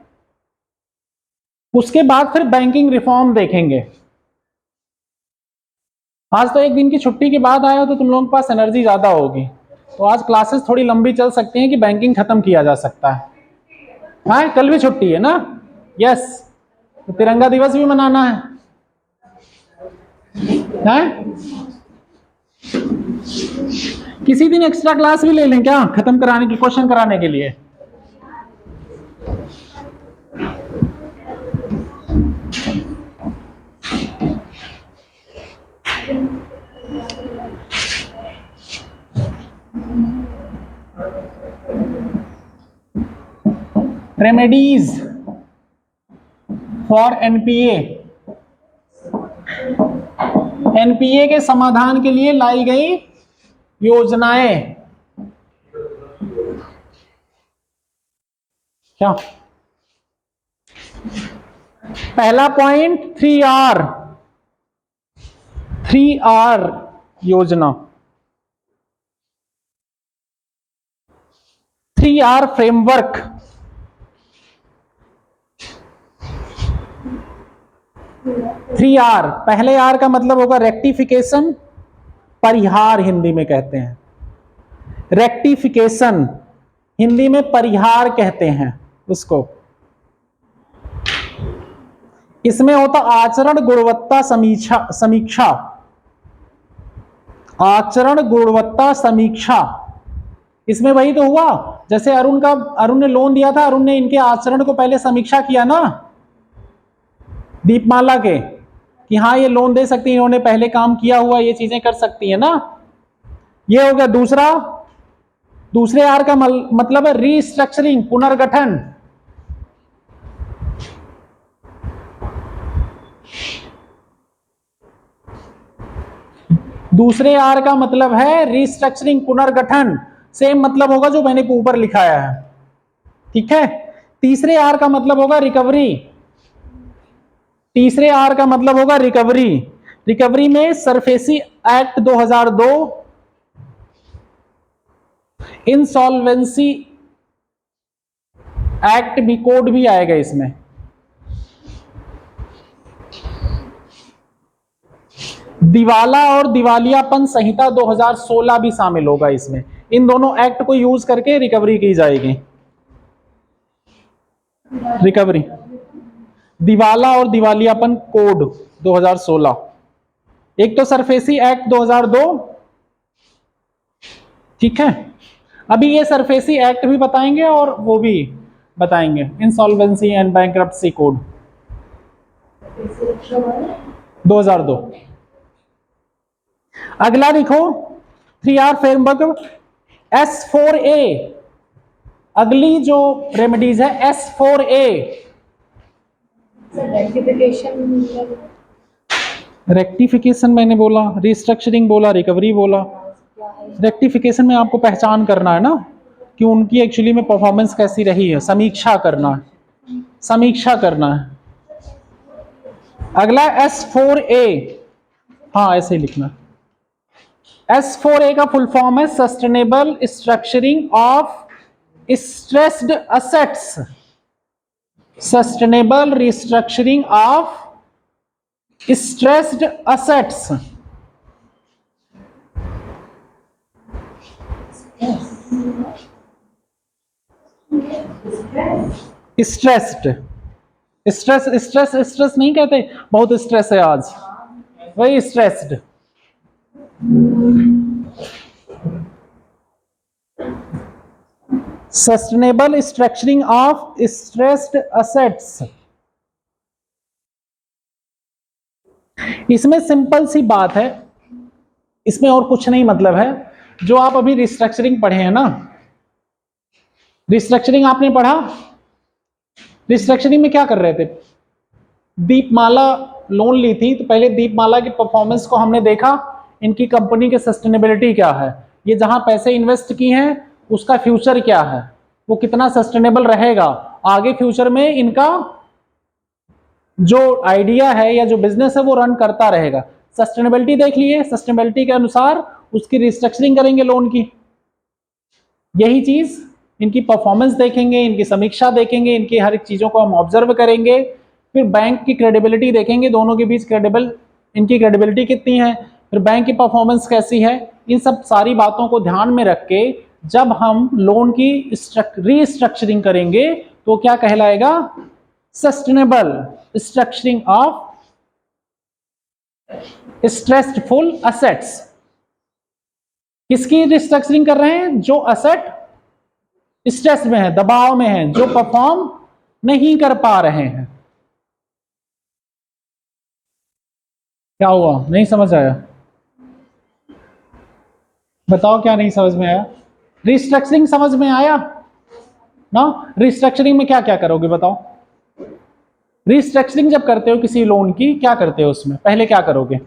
उसके बाद फिर बैंकिंग रिफॉर्म देखेंगे। आज तो एक दिन की छुट्टी के बाद आए हो तो तुम लोगों के पास एनर्जी ज्यादा होगी, तो आज क्लासेस थोड़ी लंबी चल सकती हैं कि बैंकिंग खत्म किया जा सकता है। हाँ, कल भी छुट्टी है ना, यस, तो तिरंगा दिवस भी मनाना है, किसी दिन एक्स्ट्रा क्लास भी ले लें क्या, खत्म कराने की, क्वेश्चन कराने के लिए। रेमेडीज फॉर एनपीए, एनपीए के समाधान के लिए लाई गई योजनाएं, क्या पहला पॉइंट 3R, 3R योजना, 3R फ्रेमवर्क। 3R, पहले R का मतलब होगा रेक्टिफिकेशन, परिहार हिंदी में कहते हैं, रेक्टिफिकेशन हिंदी में परिहार कहते हैं उसको। इसमें होता आचरण गुणवत्ता समीक्षा, आचरण गुणवत्ता समीक्षा। इसमें वही तो हुआ, जैसे अरुण ने लोन दिया था, अरुण ने इनके आचरण को पहले समीक्षा किया ना दीपमाला के, कि हाँ ये लोन दे सकती है, इन्होंने पहले काम किया हुआ, ये चीजें कर सकती है ना। ये हो गया दूसरा। दूसरे आर का मतलब है रीस्ट्रक्चरिंग, पुनर्गठन। दूसरे आर का मतलब है रीस्ट्रक्चरिंग, पुनर्गठन। सेम मतलब होगा जो मैंने ऊपर लिखाया है, ठीक है। तीसरे आर का मतलब होगा रिकवरी, तीसरे आर का मतलब होगा रिकवरी। रिकवरी में सरफेसी एक्ट 2002, इंसॉल्वेंसी एक्ट भी, कोड भी आएगा इसमें। दिवाला और दिवालियापन संहिता 2016 भी शामिल होगा इसमें। इन दोनों एक्ट को यूज करके रिकवरी की जाएगी। रिकवरी, दिवाला और दिवालियापन कोड 2016, एक तो सरफेसी एक्ट 2002, ठीक है। अभी ये सरफेसी एक्ट भी बताएंगे और वो भी बताएंगे, इंसॉल्वेंसी एंड बैंक्रप्सी कोड 2002। अगला देखो 3R फ्रेमवर्क S4A, अगली जो रेमेडीज है S4A। रेक्टिफिकेशन मैंने बोला, रिस्ट्रक्चरिंग बोला, रिकवरी बोला। रेक्टिफिकेशन में आपको पहचान करना है ना कि उनकी एक्चुअली में परफॉर्मेंस कैसी रही है, समीक्षा करना है, समीक्षा करना है। अगला S4A, हाँ ऐसे ही लिखना। S4A का फुल फॉर्म है sustainable structuring of stressed assets, sustainable restructuring of stressed assets. Stressed, stress stress stress नहीं कहते, बहुत स्ट्रेस है आज, वही stressed. Sustainable structuring of stressed assets. इसमें सिंपल सी बात है, इसमें और कुछ नहीं मतलब है। जो आप अभी रिस्ट्रक्चरिंग पढ़े हैं ना, रिस्ट्रक्चरिंग आपने पढ़ा, रिस्ट्रक्चरिंग में क्या कर रहे थे? दीपमाला लोन ली थी तो पहले दीपमाला की परफॉर्मेंस को हमने देखा, इनकी कंपनी की सस्टेनेबिलिटी क्या है, ये जहां पैसे इन्वेस्ट की हैं उसका फ्यूचर क्या है, वो कितना सस्टेनेबल रहेगा आगे फ्यूचर में, इनका जो आइडिया है या जो बिजनेस है वो रन करता रहेगा। सस्टेनेबिलिटी देख लिए, सस्टेनेबिलिटी के अनुसार उसकी रिस्ट्रक्चरिंग करेंगे लोन की। यही चीज इनकी परफॉर्मेंस देखेंगे, इनकी समीक्षा देखेंगे, इनकी हर एक चीजों को हम ऑब्जर्व करेंगे, फिर बैंक की क्रेडिबिलिटी देखेंगे, दोनों के बीच इनकी क्रेडिबिलिटी कितनी है, फिर बैंक की परफॉर्मेंस कैसी है। इन सब सारी बातों को ध्यान में रख के जब हम लोन की रीस्ट्रक्चरिंग करेंगे तो क्या कहलाएगा? Sustainable structuring of stressful assets. किसकी रिस्ट्रक्चरिंग कर रहे हैं? जो असेट स्ट्रेस में है, दबाव में है, जो परफॉर्म नहीं कर पा रहे हैं। क्या हुआ, नहीं समझ आया? बताओ क्या नहीं समझ में आया? रिस्ट्रक्चरिंग समझ में आया ना? रिस्ट्रक्चरिंग में क्या क्या करोगे बताओ? रिस्ट्रक्चरिंग जब करते हो किसी लोन की, क्या करते हो उसमें? पहले क्या करोगे?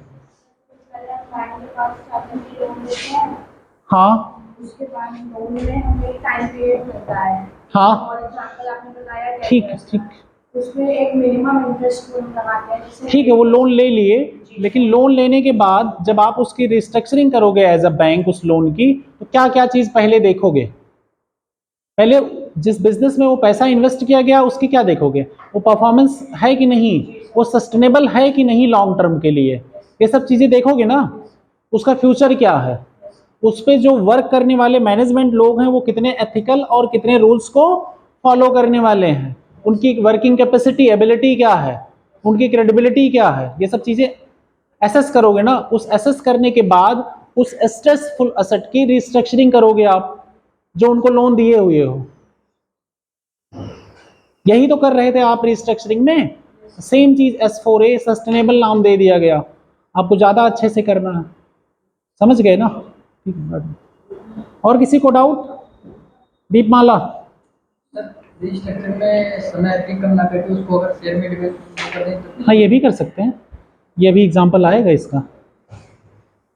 हाँ, उसके बाद लोन में हमें टाइम पीरियड मिलता है। हाँ, और एग्जांपल आपने बताया ठीक ठीक उसमें एक मिनिमम इंटरेस्ट लोन लगाते हैं। ठीक है, वो लोन ले लिए, लेकिन लोन लेने के बाद जब आप उसकी रिस्ट्रक्चरिंग करोगे एज अ बैंक उस लोन की, तो क्या क्या चीज पहले देखोगे? पहले जिस बिजनेस में वो पैसा इन्वेस्ट किया गया उसकी क्या देखोगे? वो परफॉर्मेंस है कि नहीं, वो सस्टेनेबल है कि नहीं लॉन्ग टर्म के लिए, ये सब चीजें देखोगे ना। उसका फ्यूचर क्या है, उस पर जो वर्क करने वाले मैनेजमेंट लोग हैं वो कितने एथिकल और कितने रूल्स को फॉलो करने वाले हैं, उनकी वर्किंग कैपेसिटी, एबिलिटी क्या है, उनकी क्रेडिबिलिटी क्या है, ये सब चीजें एसेस करोगे ना। उस एसेस करने के बाद उस स्ट्रेसफुल असेट की रिस्ट्रक्चरिंग करोगे आप, जो उनको लोन दिए हुए हो। यही तो कर रहे थे आप रिस्ट्रक्चरिंग में। सेम चीज S4A, सस्टेनेबल नाम दे दिया गया, आपको ज्यादा अच्छे से करना है। समझ गए ना? ठीक है। और किसी को डाउट? दीपमाला, रिस्ट्रक्चर में समय अधिक कम ना करके उसको अगर शेयर में डिवाइड कर दें तो? हाँ ये भी कर सकते हैं, ये भी एग्जांपल आएगा इसका।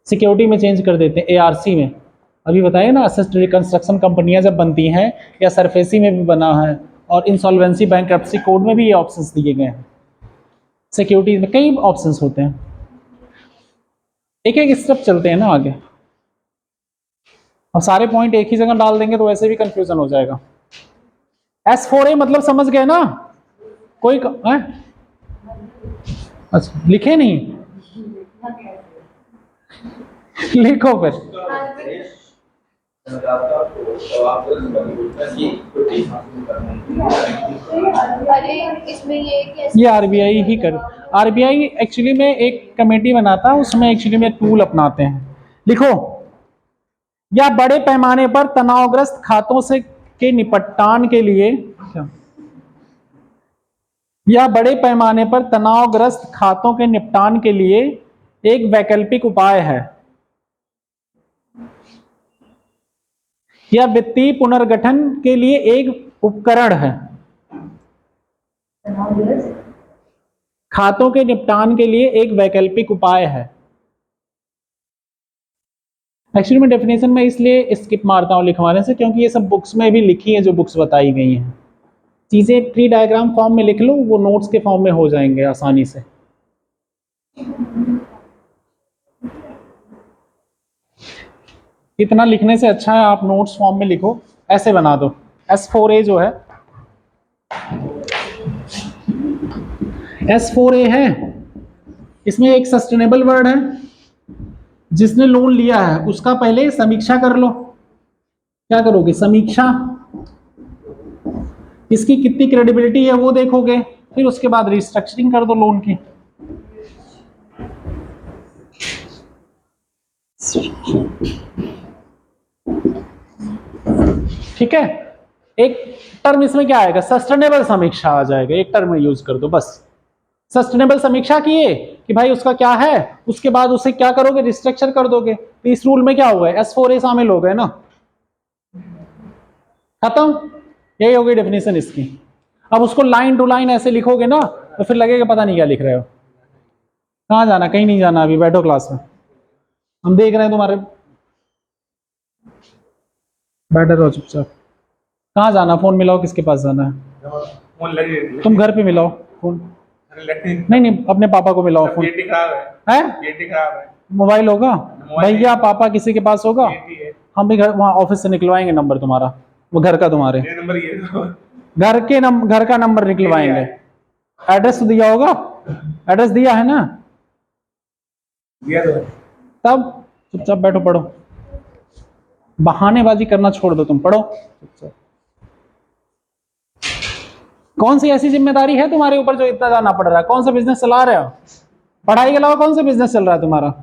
सिक्योरिटी में चेंज कर देते हैं, ARC में अभी बताइए ना, असिस्ट रिकंस्ट्रक्शन कंपनियां जब बनती हैं, या सरफेसी में भी बना है, और इंसॉल्वेंसी बैंक्रप्सी कोड में भी ये ऑप्शंस दिए गए हैं। सिक्योरिटीज में कई ऑप्शंस होते हैं। एक एक स्टेप चलते हैं ना आगे। अब सारे पॉइंट एक ही जगह डाल देंगे तो वैसे भी कंफ्यूजन हो जाएगा। S4A मतलब समझ गए ना? कोई है? अच्छा, लिखे नहीं? लिखो फिर। इसमें ये ये आरबीआई ही कर, आरबीआई एक्चुअली में एक कमेटी बनाता है, उसमें एक्चुअली में टूल अपनाते हैं। लिखो, या बड़े पैमाने पर तनावग्रस्त खातों से के निपटान के लिए, या बड़े पैमाने पर तनावग्रस्त खातों के निपटान के लिए एक वैकल्पिक उपाय है, या वित्तीय पुनर्गठन के लिए एक उपकरण है। खातों के निपटान के लिए एक वैकल्पिक उपाय है। एक्चुअली मैं डेफिनेशन में इसलिए स्किप मारता हूं लिखवाने से, क्योंकि ये सब बुक्स में भी लिखी है, जो बुक्स बताई गई हैं। चीजें ट्री डायग्राम फॉर्म में लिख लो, वो नोट्स के फॉर्म में हो जाएंगे आसानी से। इतना लिखने से अच्छा है आप नोट्स फॉर्म में लिखो, ऐसे बना दो। S4A जो है, S4A है, इसमें एक सस्टेनेबल वर्ड है। जिसने लोन लिया है उसका पहले समीक्षा कर लो। क्या करोगे? समीक्षा। इसकी कितनी क्रेडिबिलिटी है वो देखोगे, फिर उसके बाद रिस्ट्रक्चरिंग कर दो लोन की। ठीक है, एक टर्म इसमें क्या आएगा? सस्टेनेबल समीक्षा आ जाएगा, एक टर्म यूज कर दो बस। सस्टेनेबल समीक्षा किए कि भाई उसका क्या है, उसके बाद उसे क्या करोगे? रिस्ट्रक्चर कर दोगे। तो इस रूल में क्या हो गया? S4A शामिल हो गए ना, खत्म। यही होगी डेफिनेशन इसकी। अब उसको लाइन टू लाइन ऐसे लिखोगे ना तो फिर लगेगा पता नहीं क्या लिख रहे हो। कहाँ जाना? कहीं नहीं जाना, अभी बैठो क्लास में, हम देख रहे हैं तुम्हारे। बैठे रहो चुपचाप। कहाँ जाना? फोन मिलाओ, किसके पास जाना है? फोन लगे, तुम घर पे मिलाओ फोन। नहीं नहीं, अपने पापा को मिलाओ फोन। बेटी खराब है, है? बेटी खराब है। मोबाइल होगा? भैया पापा किसी के पास होगा? बेटी है। हम भी घर वहाँ ऑफिस से निकलवाएंगे नंबर तुम्हारा, वो घर का तुम्हारे मेरा नंबर ये है। घर का नंबर निकलवाएंगे। एड्रेस तो दिया होगा? एड्रेस दिया है ना? दिया तो है। तब चुपचाप बैठो, पढ़ो। बहानेबाजी करना छोड़ दो, तुम पढ़ो चुपचाप। कौन सी ऐसी जिम्मेदारी है तुम्हारे ऊपर जो इतना जाना पड़ रहा है? कौन सा बिजनेस चला रहे हो? पढ़ाई के अलावा कौन सा बिजनेस चल रहा है तुम्हारा?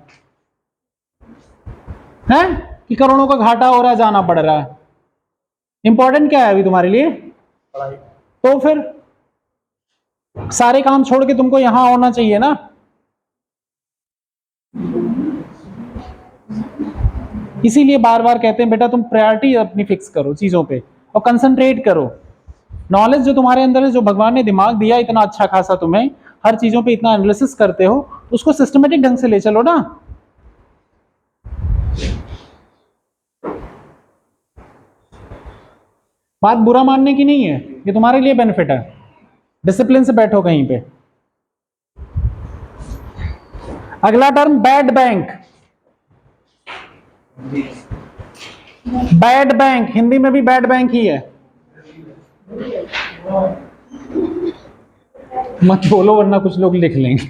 है कि करोड़ों का घाटा हो रहा है, जाना पड़ रहा है? इंपॉर्टेंट क्या है अभी तुम्हारे लिए? पढ़ाई। तो फिर सारे काम छोड़ के तुमको यहां होना चाहिए ना। इसीलिए बार बार कहते हैं बेटा तुम प्रायोरिटी अपनी फिक्स करो चीजों पे और कंसंट्रेट करो। नॉलेज जो तुम्हारे अंदर है, जो भगवान ने दिमाग दिया इतना अच्छा खासा, तुम्हें हर चीजों पे इतना एनालिसिस करते हो, उसको सिस्टमेटिक ढंग से ले चलो ना। बात बुरा मानने की नहीं है, ये तुम्हारे लिए बेनिफिट है। डिसिप्लिन से बैठो कहीं पे। अगला term bad bank. Bad bank Hindi में भी बैड बैंक ही है। मत बोलो वरना कुछ लोग लिख लेंगे।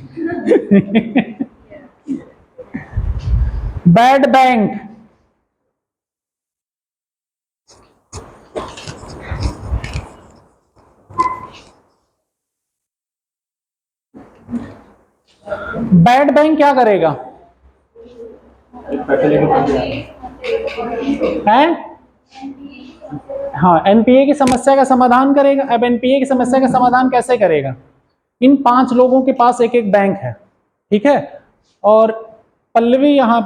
बैड बैंक बैड बैंक क्या करेगा? हैं? हाँ, एनपीए की समस्या का समाधान करेगा। अब एनपीए की समस्या का समाधान कैसे करेगा? इन 5 लोगों के पास एक एक बैंक है, ठीक है, और पल्लवी यहाँ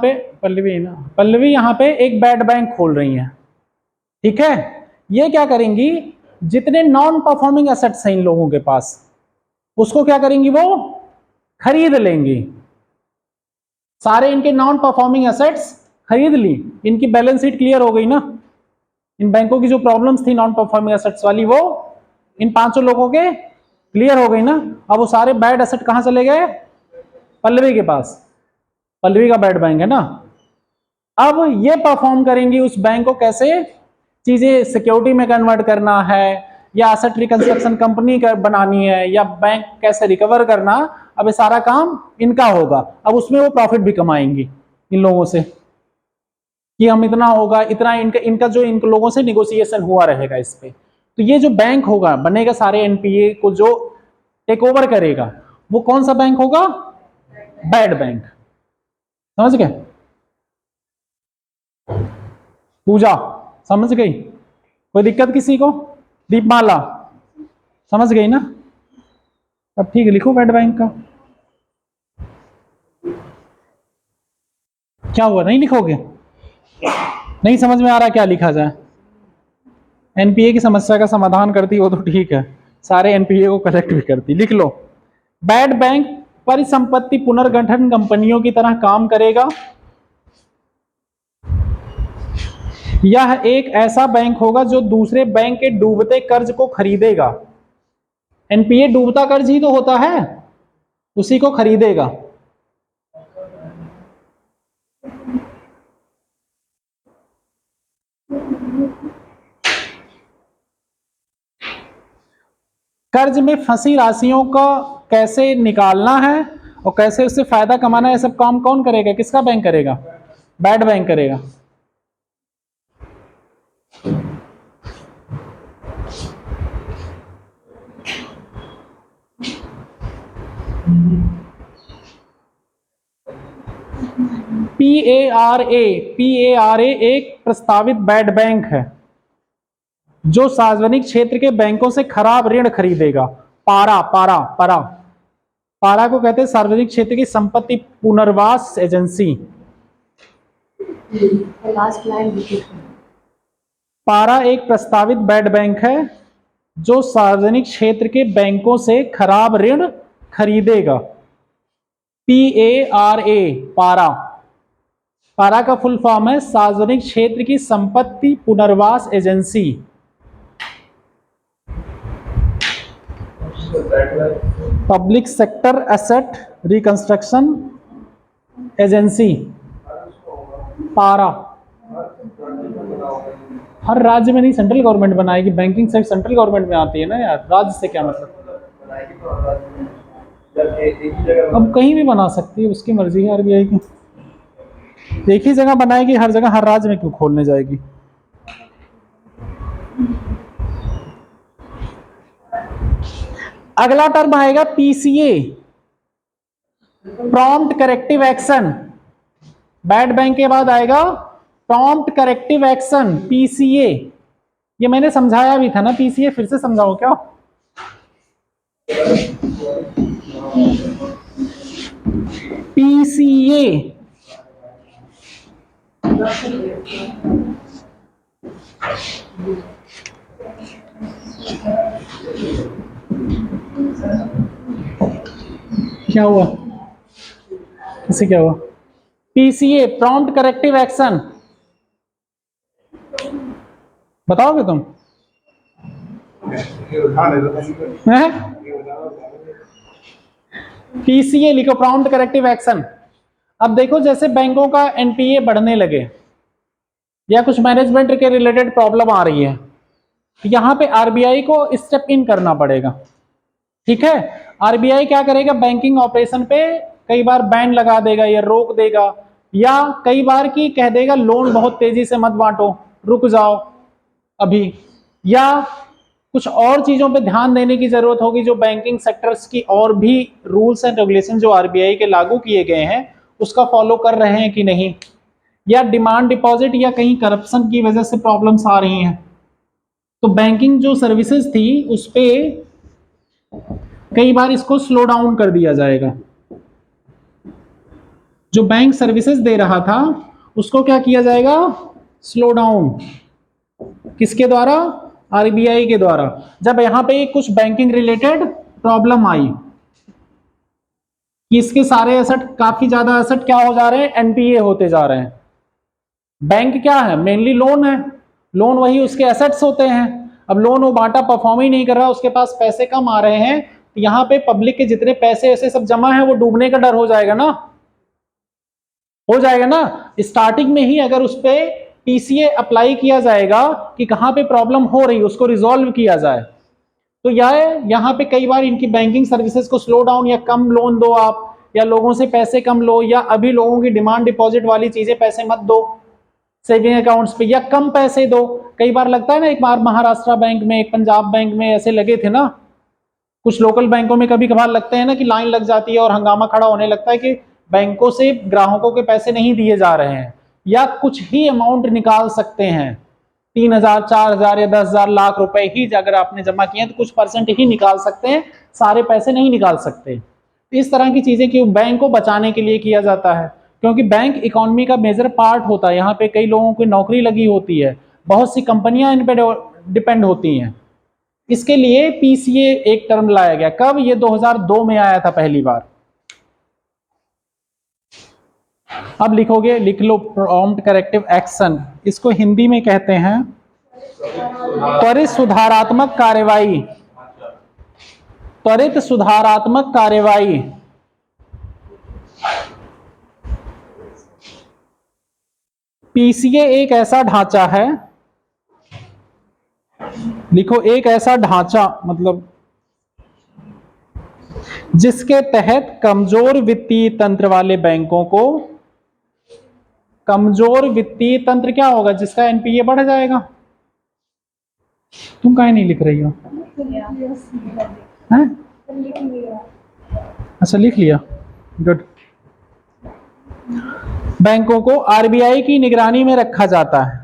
पे एक बैड बैंक खोल रही है, ठीक है। ये क्या करेंगी? जितने नॉन परफॉर्मिंग एसेट्स हैं इन लोगों के पास, उसको क्या करेंगी? वो खरीद लेंगी। सारे इनके नॉन परफॉर्मिंग एसेट्स खरीद ली इनकी बैलेंस शीट क्लियर हो गई ना। इन बैंकों की जो प्रॉब्लम्स थी नॉन परफॉर्मिंग एसेट्स वाली, वो इन 5 लोगों के क्लियर हो गई ना। अब वो सारे बैड एसेट कहां चले गए? पल्लवी के पास। पल्लवी का बैड बैंक है ना। अब ये परफॉर्म करेंगी उस बैंक को, कैसे चीजें सिक्योरिटी में कन्वर्ट करना है, या एसेट रिकंस्ट्रक्शन कंपनी बनानी है, या बैंक कैसे रिकवर करना, अब ये सारा काम इनका होगा। अब उसमें वो प्रॉफिट भी कमाएंगी इन लोगों से, कि हम इतना होगा, इतना इनका जो इन लोगों से निगोशिएशन हुआ रहेगा इस पे। तो ये जो बैंक होगा बनेगा सारे एनपीए को जो टेक ओवर करेगा, वो कौन सा बैंक होगा? Bad bank. समझ गए? पूजा समझ गई? कोई दिक्कत किसी को? दीपमाला समझ गई ना? अब ठीक है, लिखो बैड बैंक का। क्या हुआ, नहीं लिखोगे? नहीं समझ में आ रहा क्या लिखा जाए? एनपीए की समस्या का समाधान करती हो तो ठीक है, सारे एनपीए को कलेक्ट भी करती। लिख लो, बैड बैंक परिसंपत्ति पुनर्गठन कंपनियों की तरह काम करेगा। यह एक ऐसा बैंक होगा जो दूसरे बैंक के डूबते कर्ज को खरीदेगा। एनपीए डूबता कर्ज ही तो होता है, उसी को खरीदेगा। कर्ज में फंसी राशियों का कैसे निकालना है और कैसे उससे फायदा कमाना है, सब काम कौन करेगा? किसका बैंक करेगा? बैड बैंक करेगा। पीएआरए एक प्रस्तावित बैड बैंक है जो सार्वजनिक क्षेत्र के बैंकों से खराब ऋण खरीदेगा। पारा को कहते हैं सार्वजनिक क्षेत्र की संपत्ति पुनर्वास एजेंसी। पारा एक प्रस्तावित बैड बैंक है जो सार्वजनिक क्षेत्र के बैंकों से खराब ऋण खरीदेगा। पीएआरए पारा का फुल फॉर्म है सार्वजनिक क्षेत्र की संपत्ति पुनर्वास agency. Public sector asset reconstruction agency. पारा हर राज्य में नहीं, सेंट्रल गवर्नमेंट बनाएगी। बैंकिंग सेक्टर सेंट्रल गवर्नमेंट में आती है ना यार, राज्य से क्या मतलब? अब कहीं भी बना सकती है, उसकी मर्जी है आरबीआई की। एक ही जगह बनाएगी हर जगह, हर राज्य में क्यों खोलने जाएगी? अगला टर्म आएगा PCA, prompt corrective action. Bad bank के बाद आएगा प्रॉम्प्ट करेक्टिव एक्शन, पीसीए। ये मैंने समझाया भी था ना, पीसीए फिर से समझाओ क्या? पीसीए क्या हुआ? किसे क्या हुआ? पीसीए प्रॉम्प्ट करेक्टिव एक्शन बताओगे तुम? पीसीए लिखो, प्रॉम्प्ट करेक्टिव एक्शन। अब देखो, जैसे बैंकों का एनपीए बढ़ने लगे या कुछ मैनेजमेंट के रिलेटेड प्रॉब्लम आ रही है, तो यहां पे आरबीआई को स्टेप इन करना पड़ेगा। ठीक है, आरबीआई क्या करेगा? बैंकिंग ऑपरेशन पे कई बार बैन लगा देगा या रोक देगा, या कई बार की कह देगा लोन बहुत तेजी से मत बांटो, रुक जाओ अभी, या कुछ और चीजों पे ध्यान देने की जरूरत होगी जो बैंकिंग सेक्टर्स की और भी रूल्स एंड रेगुलेशन जो आरबीआई के लागू किए गए हैं उसका फॉलो कर रहे हैं कि नहीं, या डिमांड डिपॉजिट या कहीं करप्शन की वजह से प्रॉब्लम्स आ रही हैं। तो बैंकिंग जो सर्विसेज थी उस पे कई बार इसको स्लो डाउन कर दिया जाएगा। जो बैंक सर्विसेज दे रहा था उसको क्या किया जाएगा? Slow down. किसके द्वारा? आरबीआई के द्वारा। जब यहां पे कुछ बैंकिंग रिलेटेड प्रॉब्लम आई कि इसके सारे एसेट, काफी ज्यादा एसेट क्या हो जा रहे हैं? एनपीए होते जा रहे हैं, बैंक क्या है? मेनली लोन है। लोन वही उसके एसेट्स होते हैं। अब लोन वो बांटा परफॉर्म ही नहीं कर रहा, उसके पास पैसे कम आ रहे हैं, तो यहाँ पे पब्लिक के जितने पैसे ऐसे सब जमा है वो डूबने का डर हो जाएगा ना, हो जाएगा ना। स्टार्टिंग में ही अगर उस पे पीसीए अप्लाई किया जाएगा कि कहाँ पे प्रॉब्लम हो रही है उसको रिजॉल्व किया जाए, तो यहाँ पे कई बार इनकी बैंकिंग सर्विसेज को स्लो डाउन या कम लोन दो आप, या लोगों से पैसे कम लो, या अभी लोगों की डिमांड डिपॉजिट वाली चीजें पैसे मत दो सेविंग अकाउंट्स पे, या कम पैसे दो। कई बार लगता है ना, एक बार महाराष्ट्र बैंक में, एक पंजाब बैंक में ऐसे लगे थे ना, कुछ लोकल बैंकों में कभी कभार लगते हैं ना कि लाइन लग जाती है और हंगामा खड़ा होने लगता है कि बैंकों से ग्राहकों के पैसे नहीं दिए जा रहे हैं, या कुछ ही अमाउंट निकाल सकते हैं, 3,000 4,000 या 10,000 लाख रुपए ही अगर आपने जमा किए तो कुछ परसेंट ही निकाल सकते हैं, सारे पैसे नहीं निकाल सकते। इस तरह की चीजें क्यों बैंक को बचाने के लिए किया जाता है, क्योंकि बैंक इकोनॉमी का मेजर पार्ट होता है। यहाँ पे कई लोगों की नौकरी लगी होती है, बहुत सी कंपनियां इन पे डिपेंड होती हैं। इसके लिए पीसीए एक टर्म लाया गया। कब? ये 2002 में आया था पहली बार। अब लिखोगे, लिख लो प्रॉम्प्ट करेक्टिव एक्शन, इसको हिंदी में कहते हैं त्वरित सुधारात्मक कार्यवाही। त्वरित सुधारात्मक कार्यवाही। पीसीए एक ऐसा ढांचा है, लिखो एक ऐसा ढांचा, मतलब जिसके तहत कमजोर वित्तीय तंत्र वाले बैंकों को, कमजोर वित्तीय तंत्र क्या होगा? जिसका एनपीए बढ़ जाएगा। तुम काहे नहीं लिख रही हो? हैं? अच्छा लिख लिया, गुड। बैंकों को आरबीआई की निगरानी में रखा जाता है।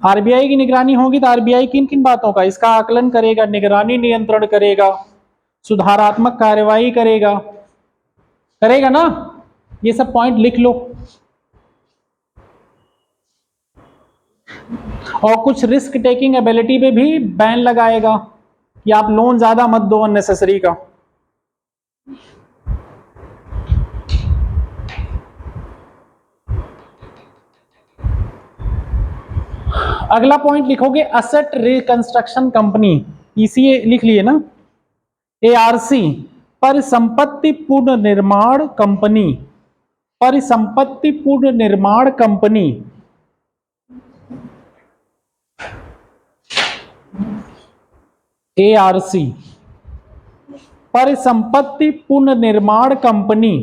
आरबीआई की निगरानी होगी तो आरबीआई किन किन बातों का? इसका आकलन करेगा, निगरानी नियंत्रण करेगा, सुधारात्मक कार्यवाही करेगा, करेगा ना। ये सब पॉइंट लिख लो। और कुछ रिस्क टेकिंग एबिलिटी पे भी बैन लगाएगा कि आप लोन ज्यादा मत दो अननेसेसरी का। अगला पॉइंट लिखोगे असेट रिकंस्ट्रक्शन कंपनी, पीसीए लिख लिए ना। एआरसी परिसंपत्ति पुनर्निर्माण कंपनी, परिसंपत्ति पुनर्निर्माण कंपनी। एआरसी परिसंपत्ति पुनर्निर्माण कंपनी।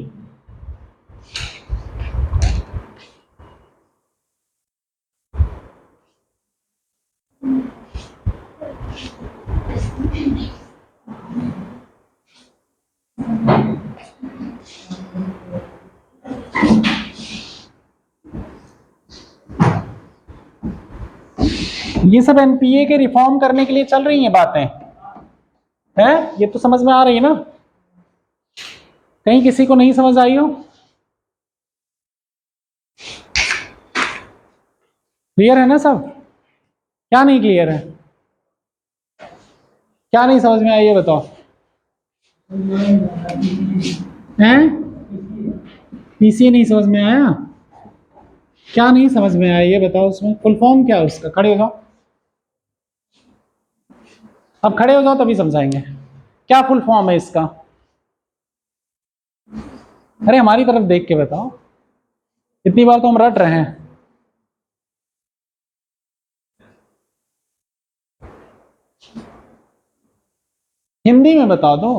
ये सब एनपीए के रिफॉर्म करने के लिए चल रही हैं बातें, हैं? ये तो समझ में आ रही है ना? कहीं किसी को नहीं समझ आई हो? क्लियर है ना सब? क्या नहीं क्लियर है? क्या नहीं समझ में आई ये बताओ? हैं? पीसीए नहीं समझ में आया? क्या नहीं समझ में आया ये बताओ? उसमें फुल फॉर्म क्या है उसका? खड़े हो जाओ, अब खड़े हो जाओ तभी समझाएंगे। क्या फुल फॉर्म है इसका? अरे हमारी तरफ देख के बताओ, इतनी बार तो हम रट रहे हैं। हिंदी में बता दो।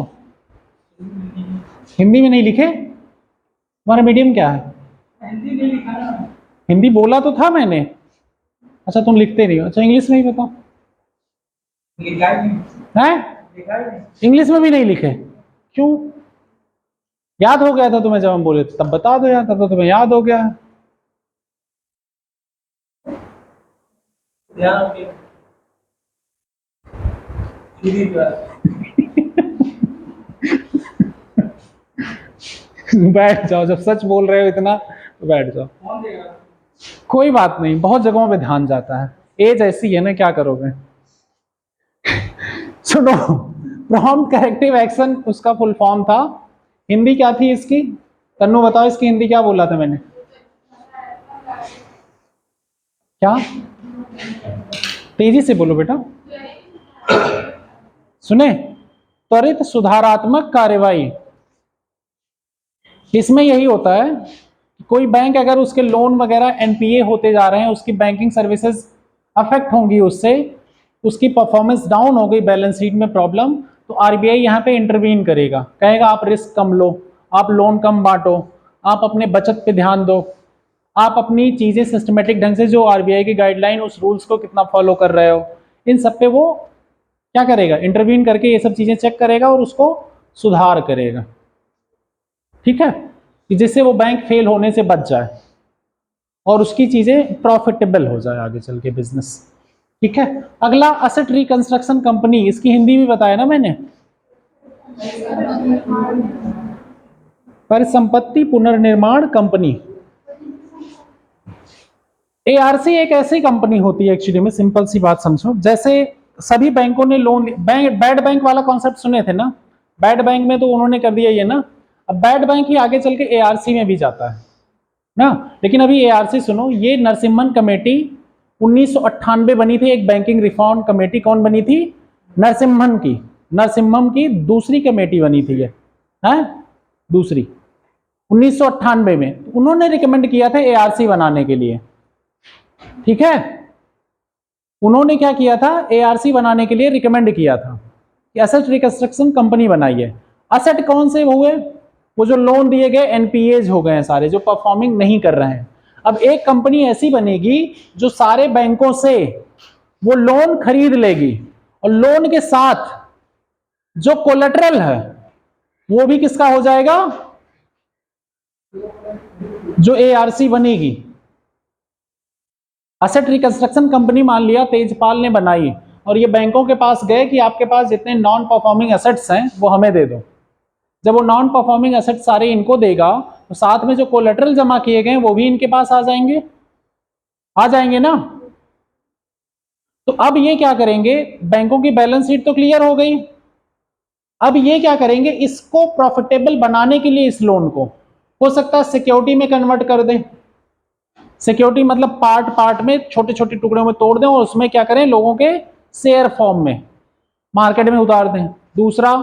हिंदी में नहीं लिखे? तुम्हारा मीडियम क्या है? हिंदी नहीं लिखा ना। हिंदी बोला तो था मैंने। अच्छा तुम लिखते नहीं हो। अच्छा इंग्लिश में ही बताओ। लिखा ही नहीं। हैं? लिखा ही नहीं। इंग्लिश में भी नहीं लिखे? क्यों? याद हो गया था तुम्हें जब हम बोले थे, तब बता दो यार, तब तो तुम्हें याद हो गया। ध्यान रखिए। सीधी बात। बैठ जाओ, जब सच बोल रहे हो इतना तो बैठ जाओ। कौन देगा? कोई बात नहीं, बहुत जगहों पे ध्यान जाता है, एज ऐसी है ना, क्या करोगे। सुनो, प्रॉम्प्ट करेक्टिव एक्शन उसका फुल फॉर्म था। हिंदी क्या थी इसकी? तन्नू बताओ, इसकी हिंदी क्या बोला था मैंने? क्या? तेजी से बोलो बेटा। सुने? त्वरित सुधारात्मक कार्यवाही। इसमें यही होता है कि कोई बैंक अगर उसके लोन वगैरह एनपीए होते जा रहे हैं, उसकी बैंकिंग सर्विसेज अफेक्ट होंगी, उससे उसकी परफॉर्मेंस डाउन हो गई, बैलेंस शीट में प्रॉब्लम, तो आरबीआई यहाँ पे इंटरवीन करेगा, कहेगा आप रिस्क कम लो, आप लोन कम बांटो, आप अपने बचत पे ध्यान दो, आप अपनी चीज़ें सिस्टमेटिक ढंग से, जो आरबीआई की गाइडलाइन उस रूल्स को कितना फॉलो कर रहे हो, इन सब पे वो क्या करेगा, इंटरवीन करके ये सब चीज़ें चेक करेगा और उसको सुधार करेगा। ठीक है, कि जिससे वो बैंक फेल होने से बच जाए और उसकी चीज़ें प्रॉफिटेबल हो जाए आगे चल के बिजनेस। ठीक है, अगला असेट रिकंस्ट्रक्शन कंपनी, इसकी हिंदी भी बताया ना मैंने, परिसंपत्ति पुनर्निर्माण कंपनी। एआरसी एक ऐसी कंपनी होती है एक्चुअली में, सिंपल सी बात समझो, जैसे सभी बैंकों ने लोन, बैड बैंक वाला कॉन्सेप्ट सुने थे ना, बैड बैंक में तो उन्होंने कर दिया ये ना, अब बैड बैंक ही आगे चल के एआरसी में भी जाता है ना। लेकिन अभी एआरसी सुनो, ये नरसिम्हन कमेटी 1998 बनी थी, एक बैंकिंग रिफॉर्म कमेटी। कौन बनी थी? नरसिम्हम की दूसरी कमेटी बनी थी ये, है दूसरी, 1998 में उन्होंने रिकमेंड किया था एआरसी बनाने के लिए। ठीक है, उन्होंने क्या किया था, एआरसी बनाने के लिए रिकमेंड किया था कि एसेट रिकंस्ट्रक्शन कंपनी बनाइए। एसेट कौन से हुए? वो जो लोन दिए गए एनपीएज हो गए हैं सारे, जो परफॉर्मिंग नहीं कर रहे हैं। अब एक कंपनी ऐसी बनेगी जो सारे बैंकों से वो लोन खरीद लेगी और लोन के साथ जो कोलेटरल है वो भी किसका हो जाएगा? जो एआरसी बनेगी। एसेट रिकंस्ट्रक्शन कंपनी मान लिया तेजपाल ने बनाई और ये बैंकों के पास गए कि आपके पास जितने नॉन परफॉर्मिंग एसेट्स हैं वो हमें दे दो। जब वो नॉन परफॉर्मिंग एसेट्स सारे इनको देगा तो साथ में जो कोलेटरल जमा किए गए वो भी इनके पास आ जाएंगे ना। तो अब ये क्या करेंगे, बैंकों की बैलेंस शीट तो क्लियर हो गई, अब ये क्या करेंगे, इसको प्रॉफिटेबल बनाने के लिए इस लोन को हो सकता है सिक्योरिटी में कन्वर्ट कर दें। सिक्योरिटी मतलब पार्ट पार्ट में, छोटे छोटे टुकड़ों में तोड़ दें और उसमें क्या करें, लोगों के शेयर फॉर्म में मार्केट में उतार दें। दूसरा,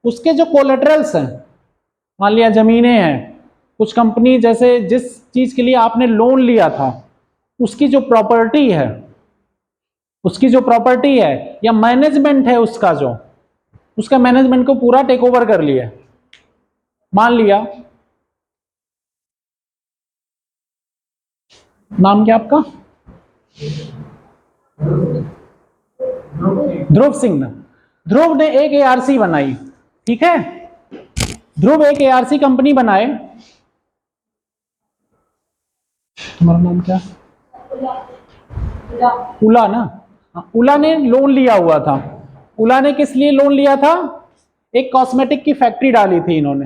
उसके जो कोलेटरल्स हैं, मान लिया जमीनें हैं, कुछ कंपनी जैसे जिस चीज के लिए आपने लोन लिया था उसकी जो प्रॉपर्टी है या मैनेजमेंट है उसका, जो उसका मैनेजमेंट को पूरा टेक ओवर कर लिया। मान लिया, नाम क्या आपका? ध्रुव सिंह। ध्रुव ने एक एआरसी बनाई, ठीक है, ध्रुव एक एआरसी कंपनी बनाए। तुम्हारा नाम क्या? उला ना? उला ने लोन लिया हुआ था। उला ने किस लिए लोन लिया था? एक कॉस्मेटिक की फैक्ट्री डाली थी इन्होंने,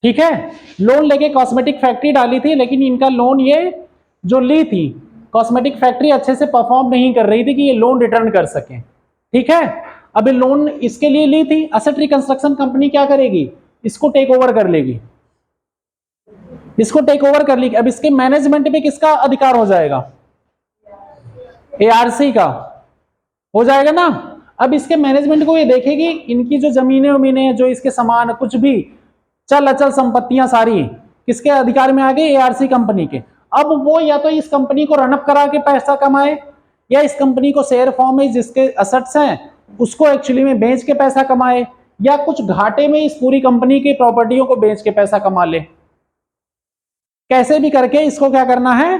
ठीक है, लोन लेके कॉस्मेटिक फैक्ट्री डाली थी, लेकिन इनका लोन ये जो ली थी कॉस्मेटिक फैक्ट्री अच्छे से परफॉर्म नहीं कर रही थी कि ये लोन रिटर्न कर सके। ठीक है, अब ये लोन इसके लिए ली थी, एसेट रिकंस्ट्रक्शन कंपनी क्या करेगी, इसको टेक ओवर कर लेगी, इसको टेक ओवर कर लेगी। अब इसके मैनेजमेंट में किसका अधिकार हो जाएगा? एआरसी का हो जाएगा ना। अब इसके मैनेजमेंट को ये देखेगी, इनकी जो जमीनें वमीनें, जो इसके सामान, कुछ भी चल अचल संपत्तियां सारी किसके अधिकार में आ गई? एआरसी कंपनी के। अब वो या तो इस कंपनी को रनअप करा के पैसा कमाए, या इस कंपनी को शेयर फॉर्म में जिसके एसेट्स हैं उसको एक्चुअली में बेच के पैसा कमाए, या कुछ घाटे में इस पूरी कंपनी की प्रॉपर्टियों को बेच के पैसा कमा ले। कैसे भी करके इसको क्या करना है?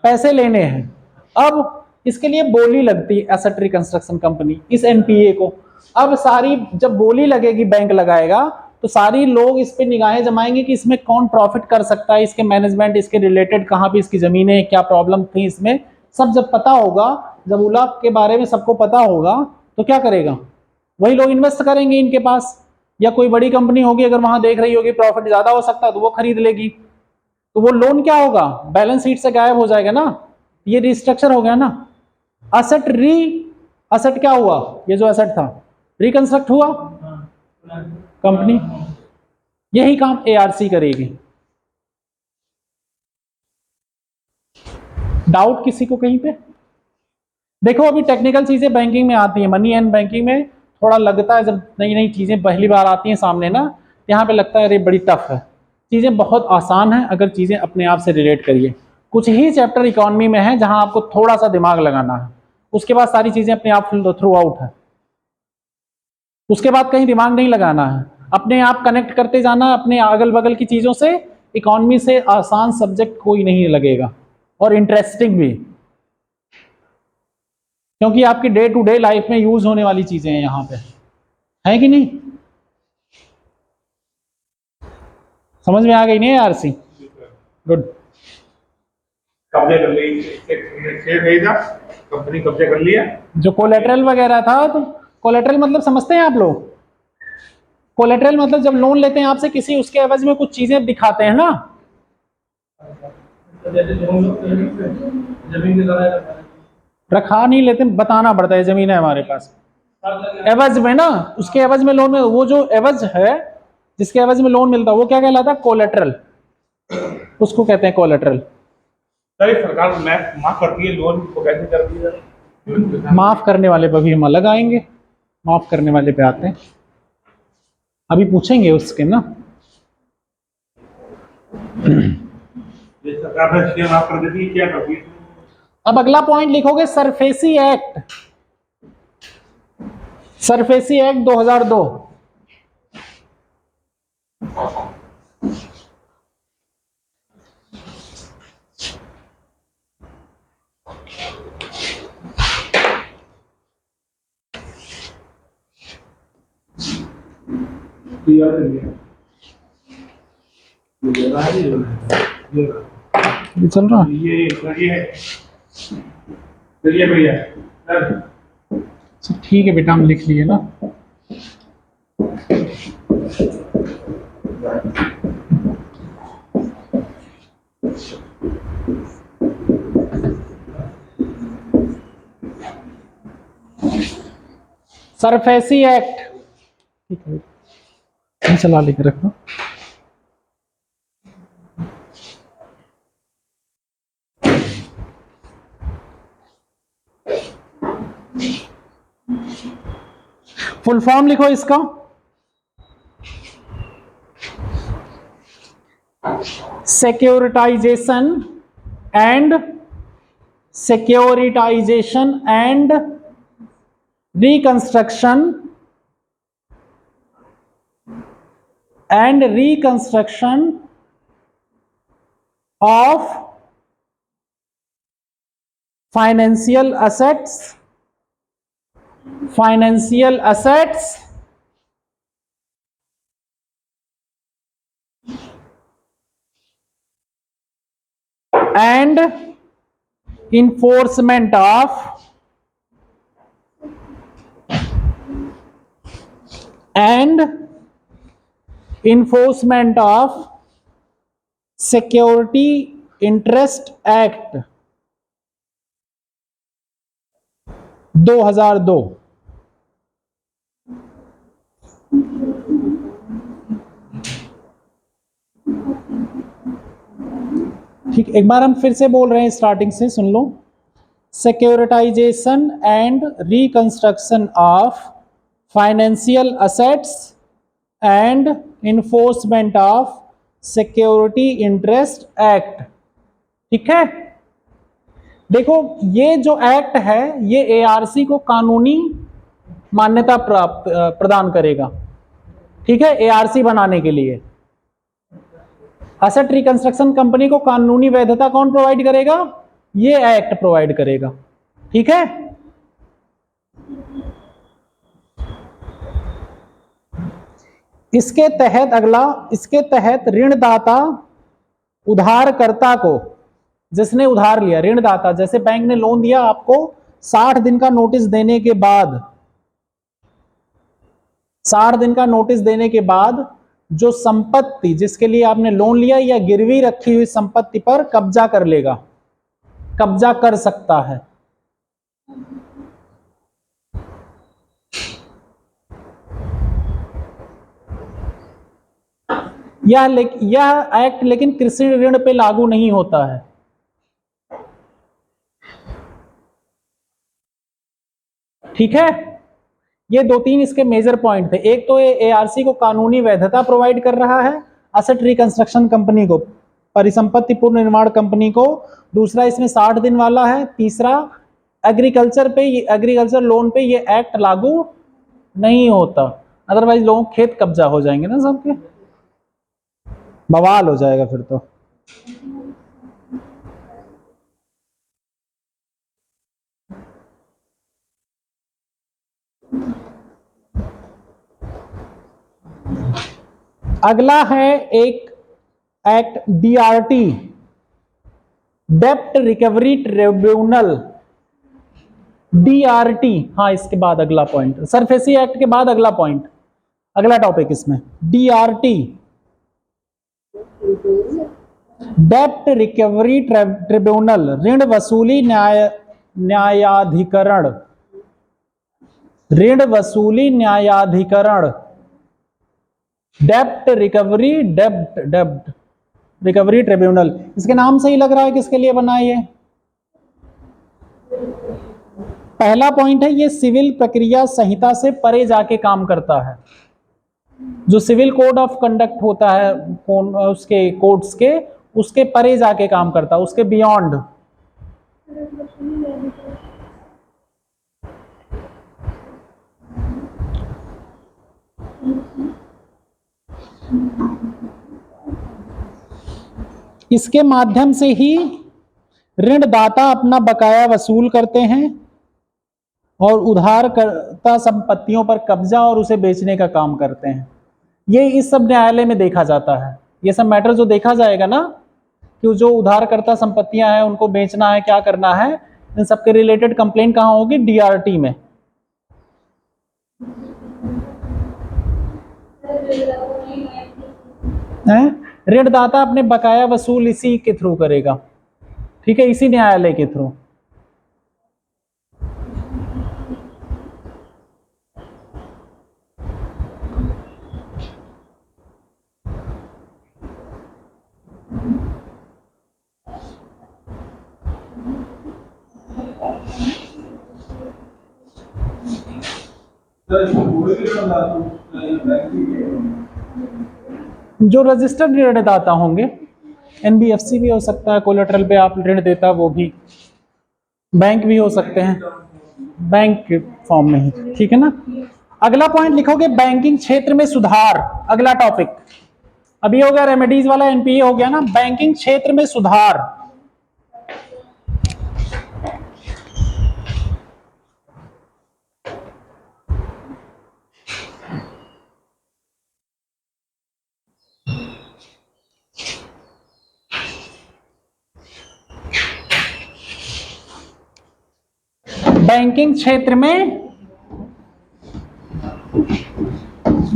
पैसे लेने हैं। अब इसके लिए बोली लगती है एसेट रिकंस्ट्रक्शन कंपनी इस एनपीए को। अब सारी जब बोली लगेगी, बैंक लगाएगा, तो सारी लोग इस पे निगाहें जमाएंगे कि इसमें कौन प्रॉफिट कर सकता है, इसके मैनेजमेंट, इसके रिलेटेड कहाँ पे इसकी जमीनें, क्या प्रॉब्लम थी इसमें, सब जब पता होगा, जब उला के बारे में सबको पता होगा, तो क्या करेगा, वही लोग इन्वेस्ट करेंगे इनके पास। या कोई बड़ी कंपनी होगी, अगर वहां देख रही होगी प्रॉफिट ज्यादा हो सकता है तो वो खरीद लेगी, तो वो लोन क्या होगा, बैलेंस शीट से गायब हो जाएगा ना। ये रिस्ट्रक्चर हो गया ना। एसेट क्या हुआ, ये जो एसेट था रिकंस्ट्रक्ट हुआ कंपनी, यही काम एआरसी करेगी। डाउट किसी को कहीं पे? देखो अभी टेक्निकल चीजें बैंकिंग में आती हैं, मनी एंड बैंकिंग में थोड़ा लगता है, जब नई नई चीजें पहली बार आती हैं सामने ना, यहाँ पे लगता है अरे बड़ी टफ है। चीजें बहुत आसान है अगर चीजें अपने आप से रिलेट करिए। कुछ ही चैप्टर इकोनॉमी में है जहां आपको थोड़ा सा दिमाग लगाना है, उसके बाद सारी चीजें अपने आप थ्रू आउट है। उसके बाद कहीं दिमाग नहीं लगाना है, अपने आप कनेक्ट करते जाना अपने अगल बगल की चीजों से। इकोनॉमी से आसान सब्जेक्ट कोई नहीं लगेगा, और इंटरेस्टिंग भी, क्योंकि आपकी डे टू डे लाइफ में यूज होने वाली चीजें हैं यहाँ पे, है कि नहीं? समझ में आ गई नहीं आरसी? गुड। कब्जे कर ली, शेयर खरीदा, कंपनी कब्जे कर लिया। जो कोलेटरल वगैरह था, तो कोलेटरल मतलब समझते हैं आप लोग? कोलेटरल मतलब जब लोन लेते हैं आपसे किसी, उसके एवज में कुछ चीजें दिखाते हैं ना। जमीन के द्वारा रखा नहीं लेते, बताना पड़ता है जमीन है हमारे पास, एवज में ना, उसके एवज में लोन में, वो जो एवज है जिसके एवज में लोन मिलता है वो क्या कहलाता है? कोलेटरल, उसको कहते हैं कोलेटरल। सर सरकार माफ करती है लोन को, कैसे करती है? माफ करने वाले पर भी हम अलग आएंगे, माफ करने वाले पे आते हैं, अभी पूछेंगे उसके ना। ये सरकार ने शेयर माफ कर देती है, क्या करती है? अब अगला पॉइंट लिखोगे सरफेसी एक्ट, सरफेसी एक्ट 2002। ये चल रहा है? ये चलिए भैया सर। अच्छा, ठीक है बेटा, हम लिख लिए ना। सरफेसी एक्ट, ठीक है, चला लेकर रखना। फुल फॉर्म लिखो इसका, securitisation and reconstruction of financial assets and enforcement of Security Interest Act 2002। ठीक, एक बार हम फिर से बोल रहे हैं, स्टार्टिंग से सुन लो। Securitisation and reconstruction of financial assets and enforcement of security interest act. ठीक है, देखो ये जो एक्ट है ये एआरसी को कानूनी मान्यता प्रदान करेगा। ठीक है, एआरसी बनाने के लिए एसेट रिकंस्ट्रक्शन कंपनी को कानूनी वैधता कौन प्रोवाइड करेगा? ये एक्ट प्रोवाइड करेगा। ठीक है, इसके तहत ऋणदाता उधारकर्ता को, जिसने उधार लिया, ऋणदाता, जैसे बैंक ने लोन दिया आपको, 60 दिन का नोटिस देने के बाद, 60 दिन का नोटिस देने के बाद जो संपत्ति जिसके लिए आपने लोन लिया या गिरवी रखी हुई संपत्ति पर कब्जा कर लेगा, कब्जा कर सकता है। यह एक्ट लेकिन कृषि ऋण पे लागू नहीं होता है। ठीक है, ये 2-3 इसके मेजर पॉइंट थे। एक तो ये एआरसी को कानूनी वैधता प्रोवाइड कर रहा है, असेट रिकंस्ट्रक्शन कंपनी को, परिसंपत्ति पुनर्निर्माण कंपनी को। दूसरा इसमें 60 दिन वाला है। तीसरा एग्रीकल्चर लोन पे ये एक्ट लागू नहीं होता, अदरवाइज लोगों के खेत कब्जा हो जाएंगे ना सबके, बवाल हो जाएगा फिर तो। अगला है एक एक्ट डीआरटी, डेप्ट रिकवरी ट्रिब्यूनल, डीआरटी। हाँ, इसके बाद अगला पॉइंट, सरफेसी एक्ट के बाद अगला पॉइंट, अगला टॉपिक इसमें डीआरटी, डेप्ट रिकवरी ट्रिब्यूनल, ऋण वसूली न्यायाधिकरण, ऋण वसूली न्यायाधिकरण, डेप्ट रिकवरी ट्रिब्यूनल। इसके नाम से ही लग रहा है किसके लिए बना है ये। पहला पॉइंट है, ये सिविल प्रक्रिया संहिता से परे जाके काम करता है। जो सिविल कोड ऑफ कंडक्ट होता है उसके कोर्ट्स के, उसके परे जाके काम करता है, उसके बियॉन्ड। इसके माध्यम से ही ऋणदाता अपना बकाया वसूल करते हैं और उधारकर्ता संपत्तियों पर कब्जा और उसे बेचने का काम करते हैं। ये इस सब न्यायालय में देखा जाता है। ये सब मैटर जो देखा जाएगा ना, कि जो उधारकर्ता संपत्तियां हैं उनको बेचना है, क्या करना है, इन सबके रिलेटेड कंप्लेंट कहाँ होगी, डीआरटी में। ऋणदाता अपने बकाया वसूल इसी के थ्रू करेगा, ठीक है, इसी न्यायालय के थ्रू। जो रजिस्टर्ड ऋणदाता होंगे, एनबीएफसी भी हो सकता है, कोलेटरल पे आप ऋण देता, वो भी बैंक भी हो सकते हैं, बैंक के फॉर्म में ही, ठीक है ना। अगला पॉइंट लिखोगे बैंकिंग क्षेत्र में सुधार, अगला टॉपिक। अभी हो गया रेमेडीज वाला, एनपीए हो गया ना, बैंकिंग क्षेत्र में सुधार। बैंकिंग क्षेत्र में,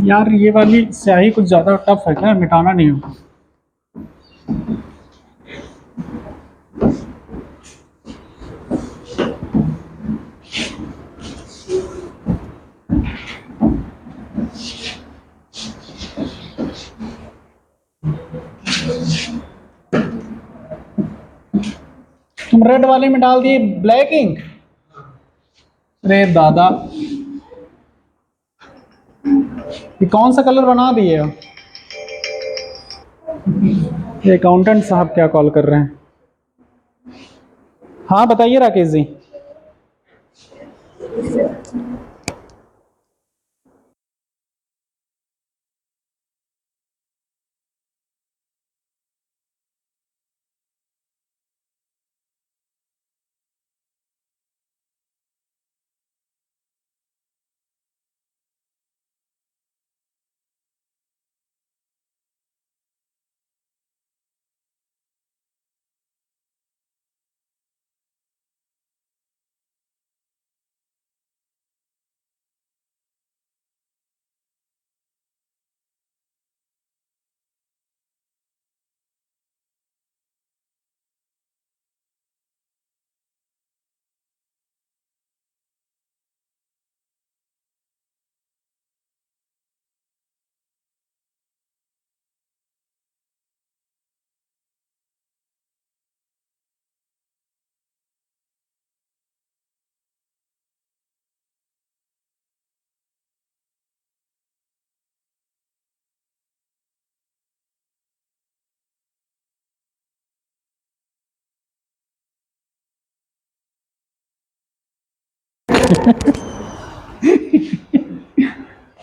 यार ये वाली स्याही कुछ ज्यादा टफ है क्या, मिटाना नहीं होगा। तुम रेड वाले में डाल दिए ब्लैक इंक, रे दादा, ये कौन सा कलर बना दिए हो। ये अकाउंटेंट साहब क्या कॉल कर रहे हैं। हाँ बताइए राकेश जी।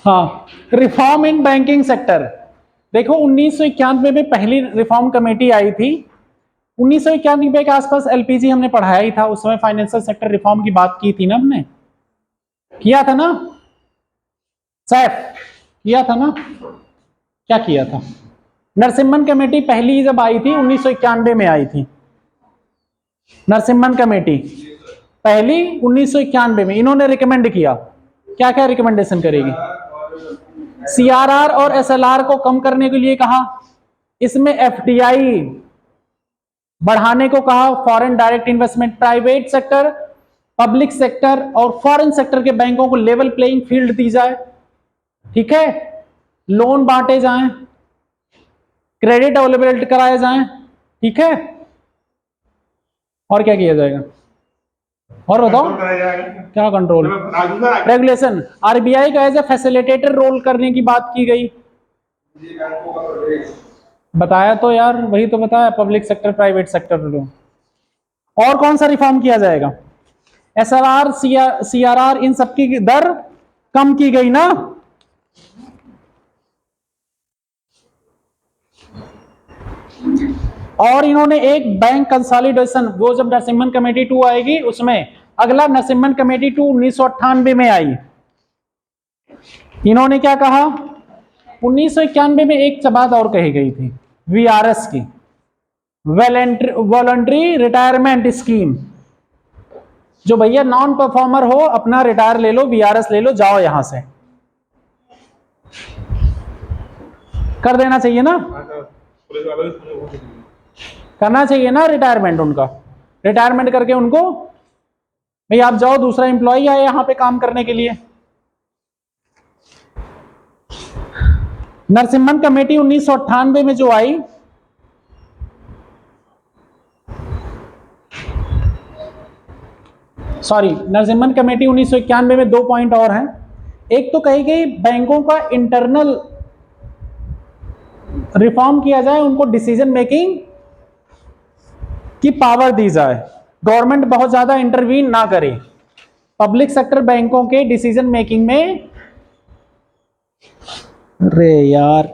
हाँ, रिफॉर्म इन बैंकिंग सेक्टर। देखो 1991 में पहली रिफॉर्म कमेटी आई थी। 1991 के आसपास एलपीजी हमने पढ़ाया ही था, उस समय फाइनेंशियल सेक्टर रिफॉर्म की बात की थी ना, हमने किया था ना सैफ, किया था ना, क्या किया था? नरसिम्हन कमेटी पहली जब आई थी 1991 में आई थी। नरसिम्हन कमेटी पहली 1991 में, इन्होंने रिकमेंड किया, क्या क्या रिकमेंडेशन करेगी? सीआरआर और एसएलआर को कम करने के लिए कहा, इसमें एफडीआई बढ़ाने को कहा, foreign direct investment, private sector, public sector और फॉरेन सेक्टर के बैंकों को लेवल प्लेइंग फील्ड दी जाए, ठीक है, लोन बांटे जाएं, क्रेडिट अवेलेबल कराए जाएं, ठीक है, और क्या किया जाएगा? और बताओ क्या कंट्रोल? रेगुलेशन, आरबीआई का एज ए फैसिलिटेटर रोल करने की बात की गई। बताया तो यार, वही तो बताया, public sector private sector loan. और कौन सा रिफॉर्म किया जाएगा? एसआरआर सीआरआर इन सबकी दर कम की गई ना। और इन्होंने एक बैंक कंसोलिडेशन, वो जब नरसिम्हन कमेटी 2 आएगी उसमें, अगला नरसिम्हन कमेटी 2 1998 में आई। इन्होंने क्या कहा? 1991 में एक बात और कही गई थी, वीआरएस की, वॉलंटरी रिटायरमेंट स्कीम। जो भैया नॉन परफॉर्मर हो अपना रिटायर ले लो, वीआरएस ले लो, जाओ यहां से, कर देना चाहिए ना, करना चाहिए ना रिटायरमेंट उनका। रिटायरमेंट करके उनको भाई आप जाओ, दूसरा एम्प्लॉय आए यहां पे काम करने के लिए। नरसिम्हन कमेटी 1998 में जो आई, सॉरी, नरसिम्हन कमेटी 1991 में 2 पॉइंट और हैं। एक तो कही गई बैंकों का इंटरनल रिफॉर्म किया जाए, उनको डिसीजन मेकिंग की पावर दी जाए, गवर्नमेंट बहुत ज्यादा इंटरवीन ना करे पब्लिक सेक्टर बैंकों के डिसीजन मेकिंग में। अरे यार,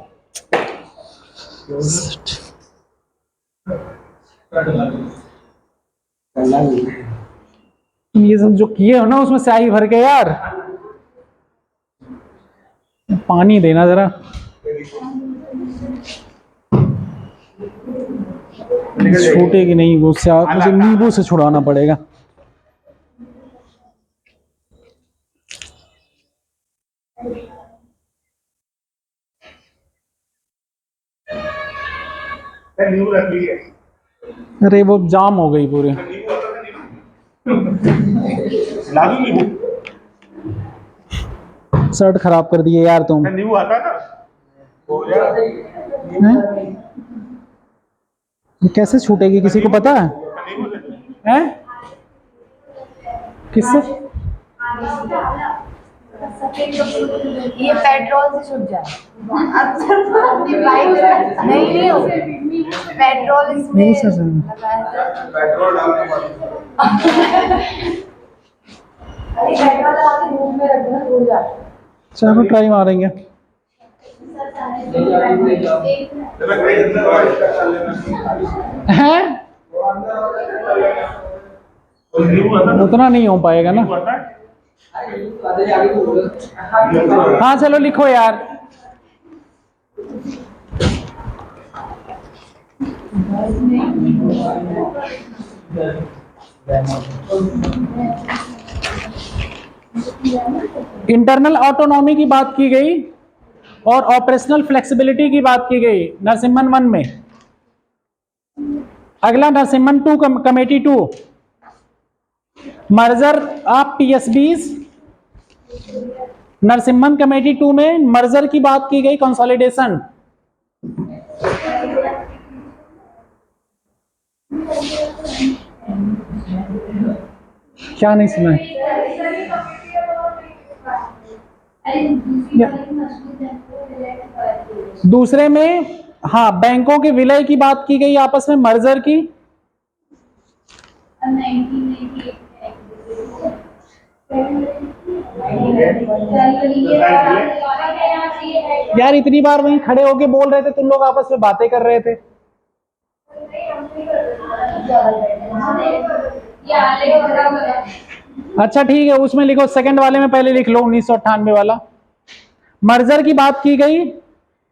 ये सब जो किए हो ना उसमें स्याही भर के, यार पानी देना जरा। छूटेगी नहीं वो, मुझे नींबू से छुड़ाना पड़ेगा। नींबू रख ली है। अरे वो जाम हो गई पूरी। ला दूं नींबू? शर्ट खराब कर दिए यार तुम। नींबू आता ना हो गया। ये कैसे छूटेगी, किसी को पता है? हैं? किससे? ये पेट्रोल से छूट जाए। नहीं पेट्रोल इसमें नहीं सर, पेट्रोल डालने वाली पेट्रोल लगा के धूप में रखना, छूट जाए। चलो ट्राई मारेंगे। हैं? उतना नहीं हो पाएगा ना। हाँ चलो लिखो यार। इंटरनल ऑटोनॉमी की बात की गई और ऑपरेशनल फ्लेक्सिबिलिटी की बात की गई नरसिम्हन 1 में। अगला Narasimhan 2 committee 2, merger of PSBs. Narasimhan committee 2 में मर्जर की बात की गई, कंसोलिडेशन। क्या नहीं सुना है? दूसरे में हाँ बैंकों के विलय की बात की गई, आपस में मर्जर की। यार इतनी बार वहीं खड़े होके बोल रहे थे, तुम लोग आपस में बातें कर रहे थे। अच्छा ठीक है, उसमें लिखो, सेकंड वाले में पहले लिख लो 1998 वाला। मर्जर की बात की गई,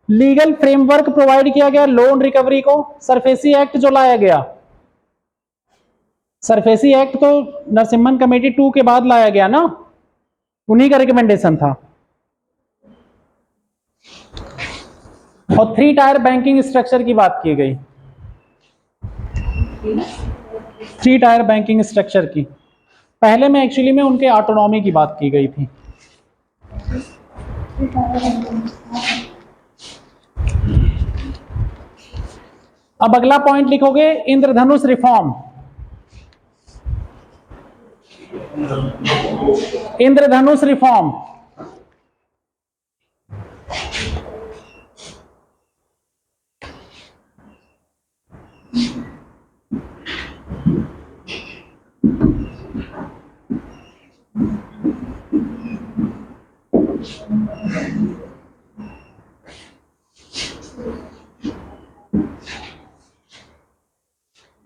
लीगल फ्रेमवर्क प्रोवाइड किया गया लोन रिकवरी को, सरफेसी एक्ट जो लाया गया, सरफेसी एक्ट तो नरसिम्हन कमेटी 2 के बाद लाया गया ना, उन्हीं का रिकमेंडेशन था। और 3 टायर बैंकिंग स्ट्रक्चर की बात की गई, 3 टायर बैंकिंग स्ट्रक्चर की। पहले में एक्चुअली में उनके ऑटोनॉमी की बात की गई थी। अब अगला पॉइंट लिखोगे, इंद्रधनुष रिफॉर्म। इंद्रधनुष रिफॉर्म,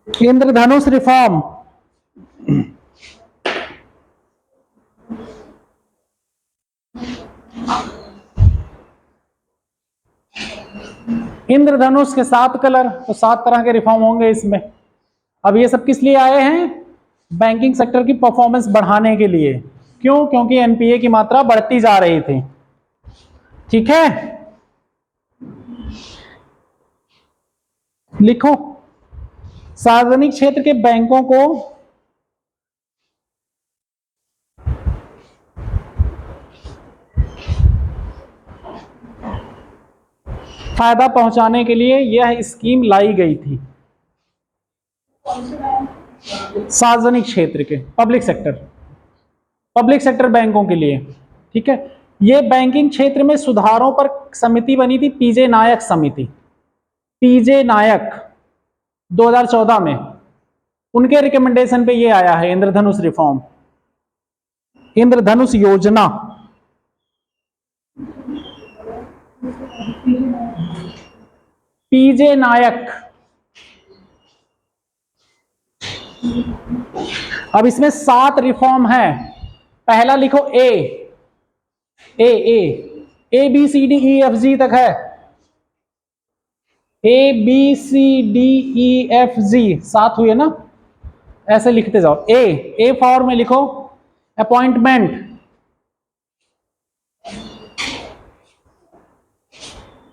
इंद्रधनुष रिफॉर्म। इंद्रधनुष के 7 कलर, तो 7 तरह के रिफॉर्म होंगे इसमें। अब ये सब किस लिए आए हैं? बैंकिंग सेक्टर की परफॉर्मेंस बढ़ाने के लिए। क्यों? क्योंकि एनपीए की मात्रा बढ़ती जा रही थी। ठीक है, लिखो, सार्वजनिक क्षेत्र के बैंकों को फायदा पहुंचाने के लिए यह स्कीम लाई गई थी। सार्वजनिक क्षेत्र के, पब्लिक सेक्टर बैंकों के लिए। ठीक है, ये बैंकिंग क्षेत्र में सुधारों पर समिति बनी थी, पीजे नायक समिति, पीजे नायक 2014 में, उनके रिकमेंडेशन पे ये आया है इंद्रधनुष रिफॉर्म, इंद्रधनुष योजना। पीजे नायक। अब इसमें 7 रिफॉर्म है। पहला लिखो A B C D E F G तक है, A B C D E F G 7 हुए ना, ऐसे लिखते जाओ। ए फॉर में लिखो अपॉइंटमेंट,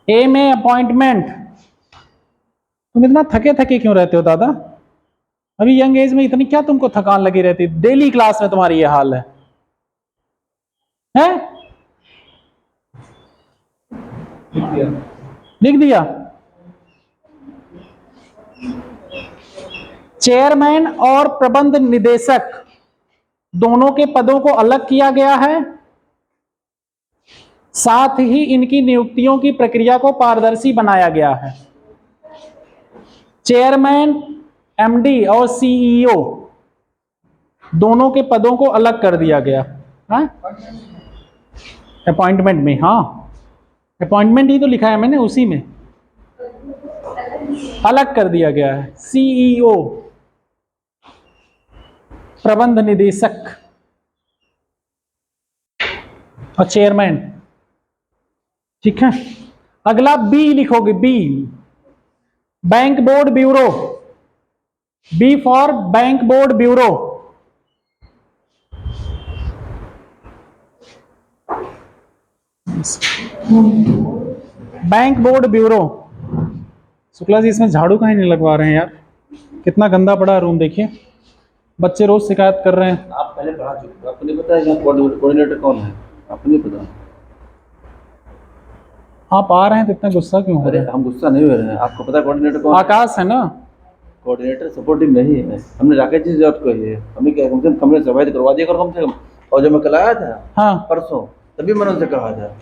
ए में अपॉइंटमेंट। तुम इतना थके थके क्यों रहते हो दादा? अभी यंग एज में इतनी क्या तुमको थकान लगी रहती? डेली क्लास में तुम्हारी ये हाल है, हैं? लिख दिया। चेयरमैन और प्रबंध निदेशक दोनों के पदों को अलग किया गया है, साथ ही इनकी नियुक्तियों की प्रक्रिया को पारदर्शी बनाया गया है। चेयरमैन, एमडी और सीईओ दोनों के पदों को अलग कर दिया गया। अपॉइंटमेंट में, हाँ अपॉइंटमेंट ही तो लिखा है मैंने, उसी में अलग कर दिया गया है। सीईओ, प्रबंध निदेशक और चेयरमैन। ठीक है, अगला बी लिखोगे, B bank board bureau, B for bank board bureau. Bank board bureau. Shukla ji इसमें झाड़ू कहीं नहीं लगवा रहे हैं यार, कितना गंदा पड़ा रूम देखिए, बच्चे रोज शिकायत कर रहे हैं। आप पहले पढ़ा चुके, आपको नहीं पता है कोऑर्डिनेटर कौन है? आपको नहीं पता? आप आ रहे हैं तो इतना गुस्सा क्यों हो अरे रहा है? हम गुस्सा नहीं हो रहे हैं, आपको पता है कोऑर्डिनेटर कौन? आकाश है ना? कोऑर्डिनेटर सपोर्टिव नहीं है, हमने राकेश जी से बात कही है, हमने क्या कम से कम कमरे सफाई करवा दिया करो कम से कम। और जब मैं कल आया था हाँ परसों, तभी मैंने उनसे कहा था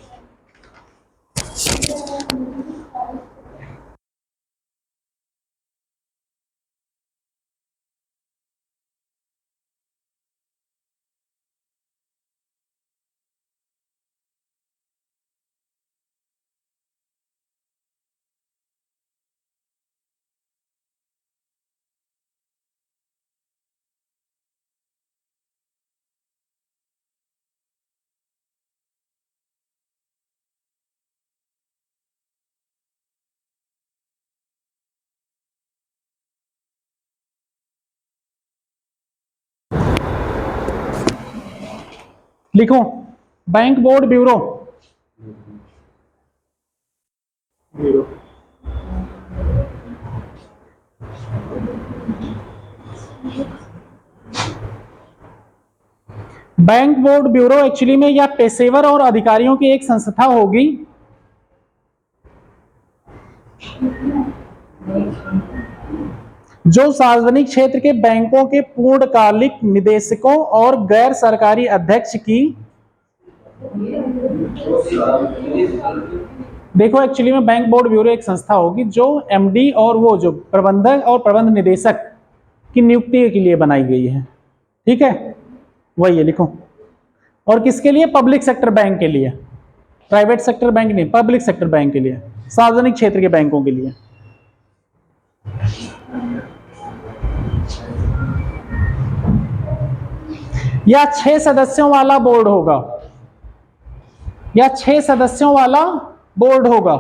लिखो bank board bureau. Bank board bureau actually में यह पेशेवर और अधिकारियों की एक संस्था होगी जो सार्वजनिक क्षेत्र के बैंकों के पूर्णकालिक निदेशकों और गैर सरकारी अध्यक्ष की, देखो एक्चुअली में बैंक बोर्ड ब्यूरो एक संस्था होगी जो एमडी और वो जो प्रबंधक और प्रबंध निदेशक की नियुक्ति के लिए बनाई गई है। ठीक है, वही है, लिखो। और किसके लिए? पब्लिक सेक्टर बैंक के लिए, प्राइवेट सेक्टर बैंक नहीं, पब्लिक सेक्टर बैंक के लिए, सार्वजनिक क्षेत्र के बैंकों के लिए। या 6 सदस्यों वाला बोर्ड होगा, या 6 सदस्यों वाला बोर्ड होगा।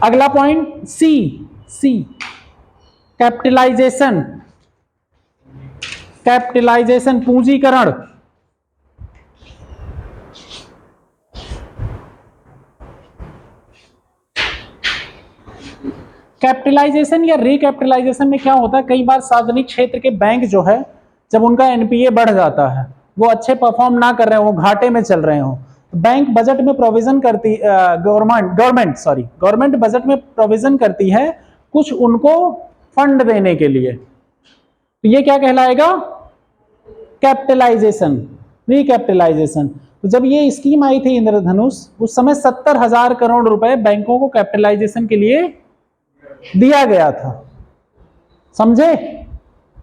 अगला पॉइंट सी कैपिटलाइजेशन, कैपिटलाइजेशन पूंजीकरण। कैपिटलाइजेशन या रिकैपिटलाइजेशन में क्या होता है, कई बार सार्वजनिक क्षेत्र के बैंक जो है जब उनका एनपीए बढ़ जाता है, वो अच्छे परफॉर्म ना कर रहे हो, वो घाटे में चल रहे हो, बैंक बजट में प्रोविजन करती, गवर्नमेंट बजट में प्रोविजन करती है कुछ उनको फंड देने के लिए। तो ये क्या कहलाएगा? Capitalisation, recapitalisation. तो जब ये स्कीम आई थी इंद्रधनुष, उस समय 70,000 करोड़ रुपए बैंकों को कैपिटलाइजेशन के लिए दिया गया था। समझे?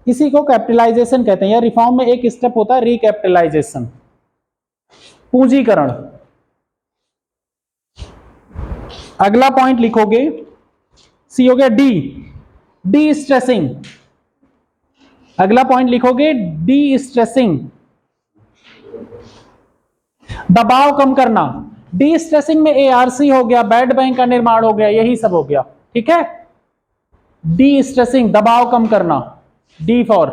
इसी को कैपिटलाइजेशन कहते हैं। या रिफॉर्म में एक स्टेप होता है रिकैपिटलाइजेशन, पूंजीकरण। अगला पॉइंट लिखोगे, सी हो गया डी स्ट्रेसिंग। अगला पॉइंट लिखोगे डी स्ट्रेसिंग, दबाव कम करना। डी स्ट्रेसिंग में एआरसी हो गया, बैड बैंक का निर्माण हो गया, यही सब हो गया। ठीक है, डी स्ट्रेसिंग, दबाव कम करना, डी फॉर।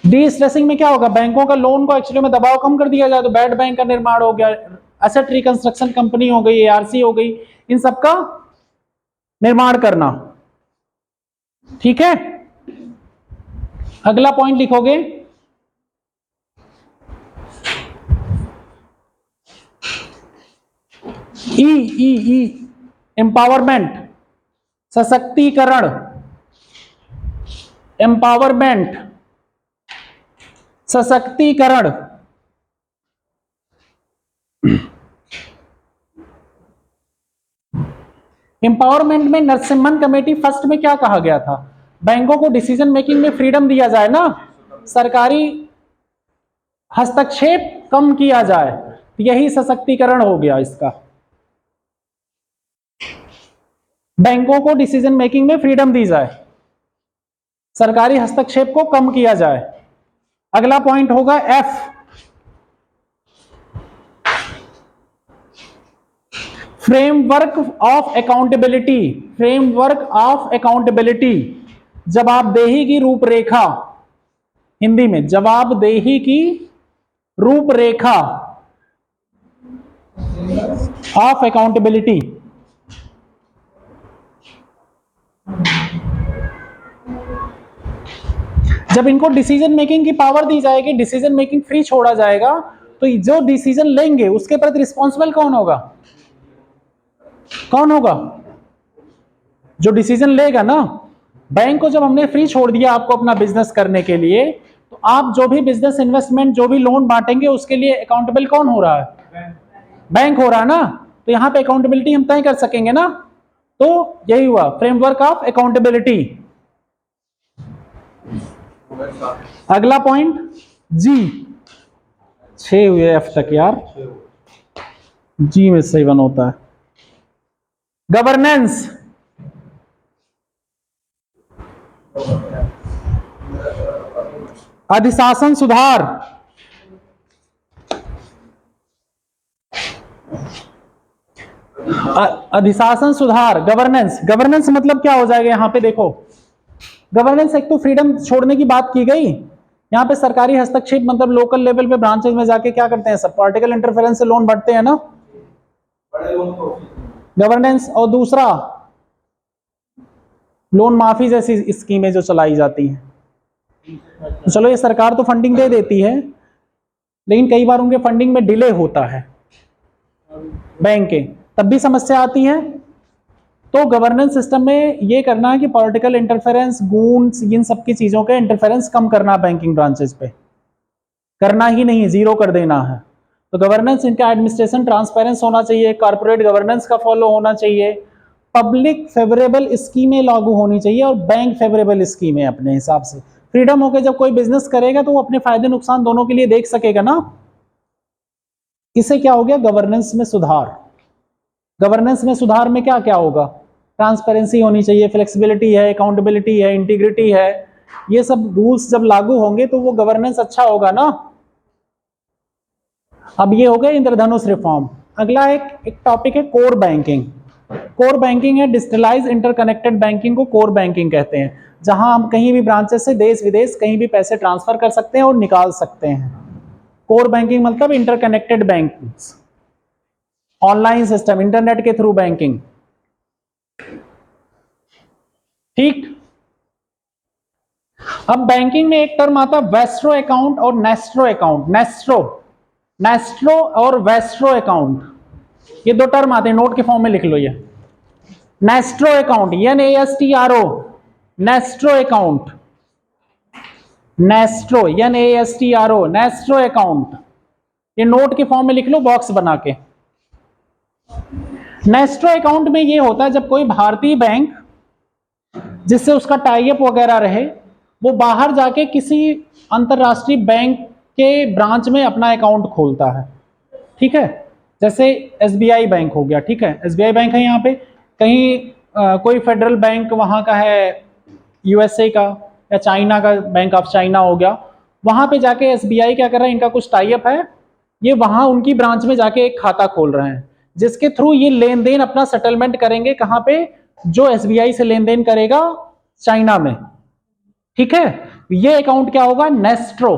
डी स्ट्रेसिंग में क्या होगा? बैंकों का लोन को एक्चुअली में दबाव कम कर दिया जाए तो बैड बैंक का निर्माण हो गया, एसेट रिकंस्ट्रक्शन कंपनी हो गई, एआरसी हो गई, इन सब का निर्माण करना। ठीक है, अगला पॉइंट लिखोगे ई एम्पावरमेंट, सशक्तिकरण, एम्पावरमेंट, सशक्तिकरण। एम्पावरमेंट में नरसिम्हन कमेटी फर्स्ट में क्या कहा गया था? बैंकों को डिसीजन मेकिंग में फ्रीडम दिया जाए ना, सरकारी हस्तक्षेप कम किया जाए, यही सशक्तिकरण हो गया इसका। बैंकों को डिसीजन मेकिंग में फ्रीडम दी जाए, सरकारी हस्तक्षेप को कम किया जाए। अगला पॉइंट होगा F, framework of accountability. Framework of accountability, जवाबदेही की रूपरेखा, हिंदी में जवाबदेही की रूपरेखा ऑफ अकाउंटेबिलिटी। जब इनको डिसीजन मेकिंग की पावर दी जाएगी, डिसीजन मेकिंग फ्री छोड़ा जाएगा, तो जो डिसीजन लेंगे उसके प्रति रिस्पॉन्सिबल कौन होगा? कौन होगा? जो डिसीजन लेगा ना। बैंक को जब हमने फ्री छोड़ दिया आपको अपना बिजनेस करने के लिए, तो आप जो भी बिजनेस इन्वेस्टमेंट, जो भी लोन बांटेंगे, उसके लिए अकाउंटेबल कौन हो रहा है? बैंक हो रहा है ना। तो यहां पे अकाउंटेबिलिटी हम तय कर सकेंगे ना। तो यही हुआ फ्रेमवर्क ऑफ अकाउंटेबिलिटी। अगला पॉइंट जी, 6 हुए एफ तक यार, जी में 7 होता है। गवर्नेंस, अधिशासन सुधार, अधिशासन सुधार, गवर्नेंस। गवर्नेंस मतलब क्या हो जाएगा यहाँ पे देखो, गवर्नेंस एक तो फ्रीडम छोड़ने की बात की गई, यहाँ पे सरकारी हस्तक्षेप मतलब लोकल लेवल पे ब्रांचेस में जाके क्या करते हैं सब, पॉलिटिकल इंटरफेरेंस से लोन बढ़ते हैं ना, बड़े लोन को गवर्नेंस। और दूसरा लोन माफी जैसी स्कीमें जो चलाई जाती हैं, तो चलो ये सरकार तो फंडिंग दे देती है, लेकिन कई बार उनके फंडिंग में डिले होता है बैंक के, तब भी समस्या आती है। तो गवर्नेंस सिस्टम में ये करना है कि पॉलिटिकल इंटरफेरेंस, गूंस, इन सब की चीजों के इंटरफेरेंस कम करना बैंकिंग ब्रांचेस पे, करना ही नहीं, जीरो कर देना है। तो गवर्नेंस, इनका एडमिनिस्ट्रेशन ट्रांसपेरेंस होना चाहिए, कॉर्पोरेट गवर्नेंस का फॉलो होना चाहिए, पब्लिक फेवरेबल स्कीमें लागू होनी चाहिए और बैंक फेवरेबल स्कीमें अपने हिसाब से। फ्रीडम होकर जब कोई बिजनेस करेगा तो वो अपने फायदे नुकसान दोनों के लिए देख सकेगा ना। इससे क्या हो गया, गवर्नेंस में सुधार। गवर्नेंस में सुधार में क्या क्या होगा, ट्रांसपेरेंसी होनी चाहिए, फ्लेक्सिबिलिटी है, अकाउंटेबिलिटी है, इंटीग्रिटी है, ये सब रूल्स जब लागू होंगे तो वो गवर्नेंस अच्छा होगा ना। अब ये हो गया इंद्रधनुष रिफॉर्म। अगला एक टॉपिक है कोर बैंकिंग। कोर बैंकिंग है डिजिटलाइज इंटरकनेक्टेड बैंकिंग को कोर बैंकिंग कहते हैं, जहां हम कहीं भी ब्रांचेस से देश विदेश कहीं भी पैसे ट्रांसफर कर सकते हैं और निकाल सकते हैं। कोर बैंकिंग मतलब interconnected banking, online system, internet के थ्रू बैंकिंग। ठीक। अब बैंकिंग में एक टर्म आता है वेस्ट्रो अकाउंट और नेस्ट्रो अकाउंट। नेस्ट्रो और वेस्ट्रो अकाउंट, ये दो टर्म आते हैं, नोट के फॉर्म में लिख लो। ये nostro account, NASTRO, nostro account, nostro NASTRO, nostro account, ये नोट के फॉर्म में लिख लो बॉक्स बना के। नेस्ट्रो अकाउंट में ये होता है जब कोई भारतीय बैंक जिससे उसका टाई अप वगैरह रहे, वो बाहर जाके किसी अंतरराष्ट्रीय बैंक के ब्रांच में अपना अकाउंट खोलता है। ठीक है, जैसे SBI बैंक हो गया। ठीक है, SBI बैंक है यहाँ पे, कहीं कोई फेडरल बैंक वहाँ का है USA का या चाइना का, बैंक ऑफ चाइना हो गया, वहाँ पे जाके SBI क्या कर रहा है, इनका कुछ टाई अप है, ये वहाँ उनकी ब्रांच में जाके एक खाता खोल रहे हैं जिसके थ्रू ये लेन देन अपना सेटलमेंट करेंगे। कहाँ पे, जो SBI से लेन देन करेगा चाइना में। ठीक है, ये अकाउंट क्या होगा, नेस्ट्रो।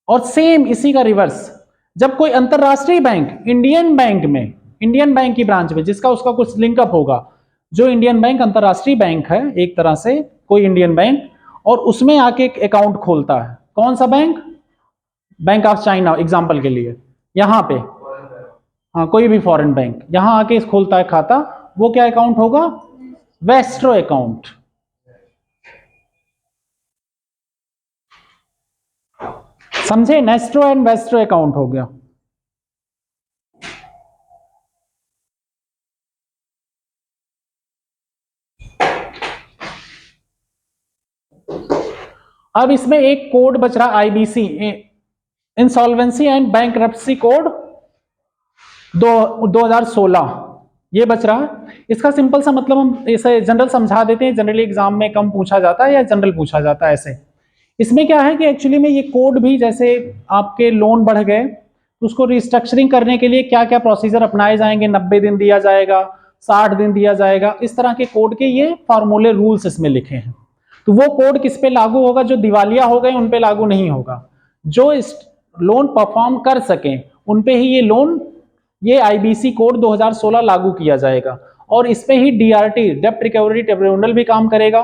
और सेम इसी का रिवर्स, जब कोई अंतरराष्ट्रीय बैंक इंडियन बैंक में, इंडियन बैंक की ब्रांच में, जिसका उसका कुछ लिंकअप होगा, जो इंडियन बैंक अंतरराष्ट्रीय बैंक है एक तरह से, कोई इंडियन बैंक, और उसमें आके एक अकाउंट खोलता है। कौन सा bank, bank of China example के लिए, यहां पे, हाँ कोई भी फॉरेन बैंक यहां आके खोलता है खाता, वो क्या अकाउंट होगा, वेस्ट्रो अकाउंट। समझे, नेस्ट्रो एंड वेस्ट्रो अकाउंट हो गया। अब इसमें एक कोड बच रहा, IBC, insolvency and bankruptcy code 2016, ये बच रहा है। इसका सिंपल सा मतलब हम इसे जनरल समझा देते हैं, जनरली एग्जाम में कम पूछा जाता है या जनरल पूछा जाता है ऐसे। इसमें क्या है कि एक्चुअली में ये कोड भी, जैसे आपके लोन बढ़ गए तो उसको रिस्ट्रक्चरिंग करने के लिए क्या क्या प्रोसीजर अपनाए जाएंगे, 90 दिन दिया जाएगा, 60 दिन दिया जाएगा, इस तरह के कोड के ये फॉर्मूले रूल्स इसमें लिखे हैं। तो वो कोड किस पे लागू होगा, जो दिवालिया हो गए उन पे लागू नहीं होगा, जो इस लोन परफॉर्म कर सकें उन पे ही ये लोन, ये IBC कोड 2016 लागू किया जाएगा। और इस पे ही DRT, डेब्ट रिकवरी ट्रिब्यूनल भी काम करेगा,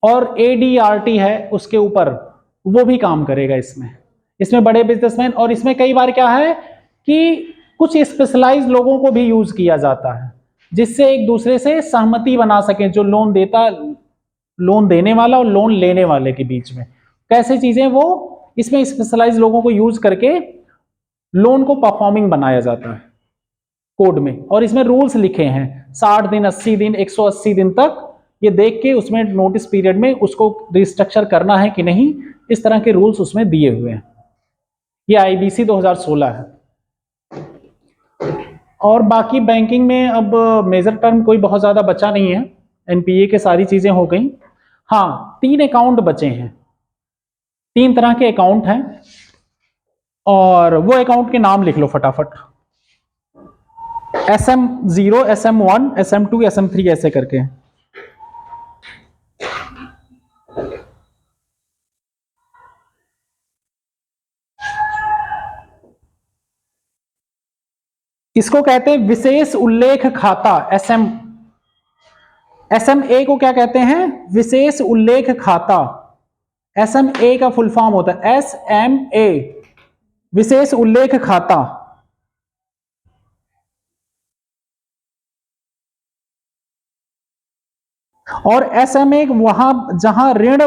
और ADRT है उसके ऊपर, वो भी काम करेगा इसमें बड़े बिजनेसमैन। और इसमें कई बार क्या है कि कुछ स्पेशलाइज लोगों को भी यूज किया जाता है, जिससे एक दूसरे से सहमति बना सके, जो लोन देता, लोन देने वाला और लोन लेने वाले के बीच में कैसे चीजें, वो इसमें स्पेशलाइज लोगों को यूज करके लोन को परफॉर्मिंग बनाया जाता है कोड में। और इसमें रूल्स लिखे हैं, 60 दिन, 80 दिन, 180 दिन तक, ये देख के उसमें नोटिस पीरियड में उसको रिस्ट्रक्चर करना है कि नहीं, इस तरह के रूल्स उसमें दिए हुए हैं। ये IBC 2016 है। और बाकी बैंकिंग में अब मेजर टर्म कोई बहुत ज्यादा बचा नहीं है, NPA के सारी चीजें हो गई। हाँ, 3 अकाउंट बचे हैं, 3 तरह के अकाउंट हैं, और वो अकाउंट के नाम लिख लो फटाफट। SM0, SM1, SM2, SM3 ऐसे करके। इसको कहते हैं विशेष उल्लेख खाता, SMA को क्या कहते हैं? विशेष उल्लेख खाता। SMA का फुल फॉर्म होता है SMA, विशेष उल्लेख खाता। और SMA वहां जहां ऋण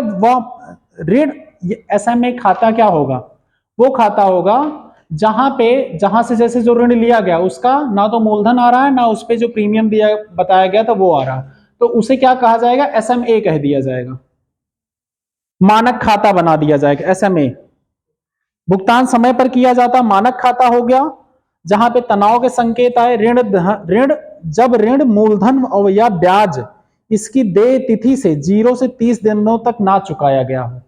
SMA खाता क्या होगा? वो खाता होगा जहां से जैसे जो ऋण लिया गया उसका ना तो मूलधन आ रहा है ना उस पे जो प्रीमियम दिया बताया गया था वो आ रहा है, तो उसे क्या कहा जाएगा? SMA कह दिया जाएगा, मानक खाता बना दिया जाएगा SMA। भुगतान समय पर किया जाता मानक खाता हो गया। जहां पे तनाव के संकेत आए, ऋण जब ऋण मूलधन या ब्याज इसकी देय तिथि से 0 से 30 दिनों तक ना चुकाया गया हो,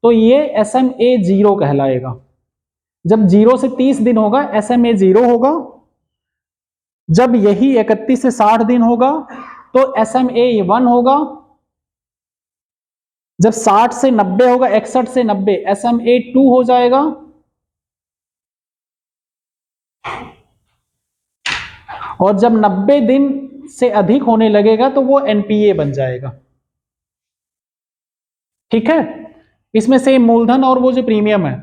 तो ये SMA 0 कहलाएगा। जब 0 से 30 दिन होगा SMA 0 होगा। जब यही 31 से 60 दिन होगा तो SMA 1 होगा। जब 60 से 90 होगा, 61 से 90, SMA 2 हो जाएगा। और जब 90 दिन से अधिक होने लगेगा तो वो NPA बन जाएगा। ठीक है, इसमें से मूलधन और वो जो प्रीमियम है,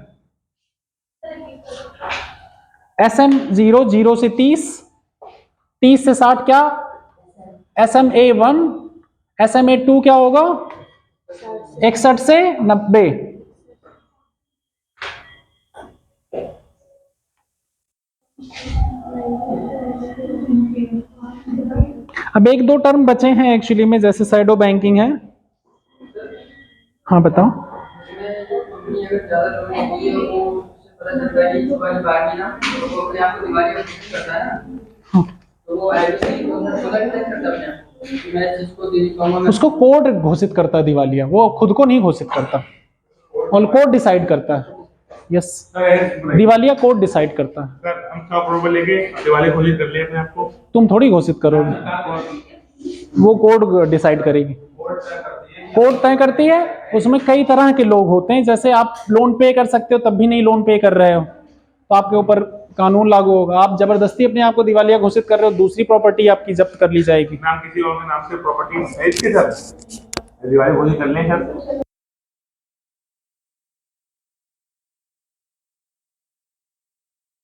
SM0 0 से 30, 30 से 60 क्या? SMA 1, SMA 2 क्या होगा? 61 से 90। अब एक दो टर्म बचे हैं एक्चुअली में, जैसे शैडो बैंकिंग है। हाँ बताओ। कंपनी अगर ज्यादा लोन होती है वो उससे पता चलता है कि सुबह बाकी ना तो वो अपने आप को दिवालिया घोषित करता है ना, तो वो IBC को खुद ही करता है अपने आप को कि मैं जिसको दे पाऊंगा, मैं उसको कोड घोषित करता है दिवालिया, वो खुद को नहीं घोषित करता, और कोड डिसाइड करता है। यस, दिवालिया कोड डिसाइड करता है। सर हम सब अप्रूवल लेके दिवाली घोषित कर लिए अपने आप को। तुम थोड़ी घोषित करोगे, वो कोड डिसाइड करेगी। कोड तय करती है। उसमें कई तरह के लोग होते हैं, जैसे आप लोन पे कर सकते हो तब भी नहीं लोन पे कर रहे हो तो आपके ऊपर कानून लागू होगा। आप जबरदस्ती अपने आप को दिवालिया घोषित कर रहे हो, दूसरी प्रॉपर्टी आपकी जब्त कर ली जाएगी। नाम किसी और के नाम से प्रॉपर्टी है इसके सर, दिवाली घोषित कर लें सर।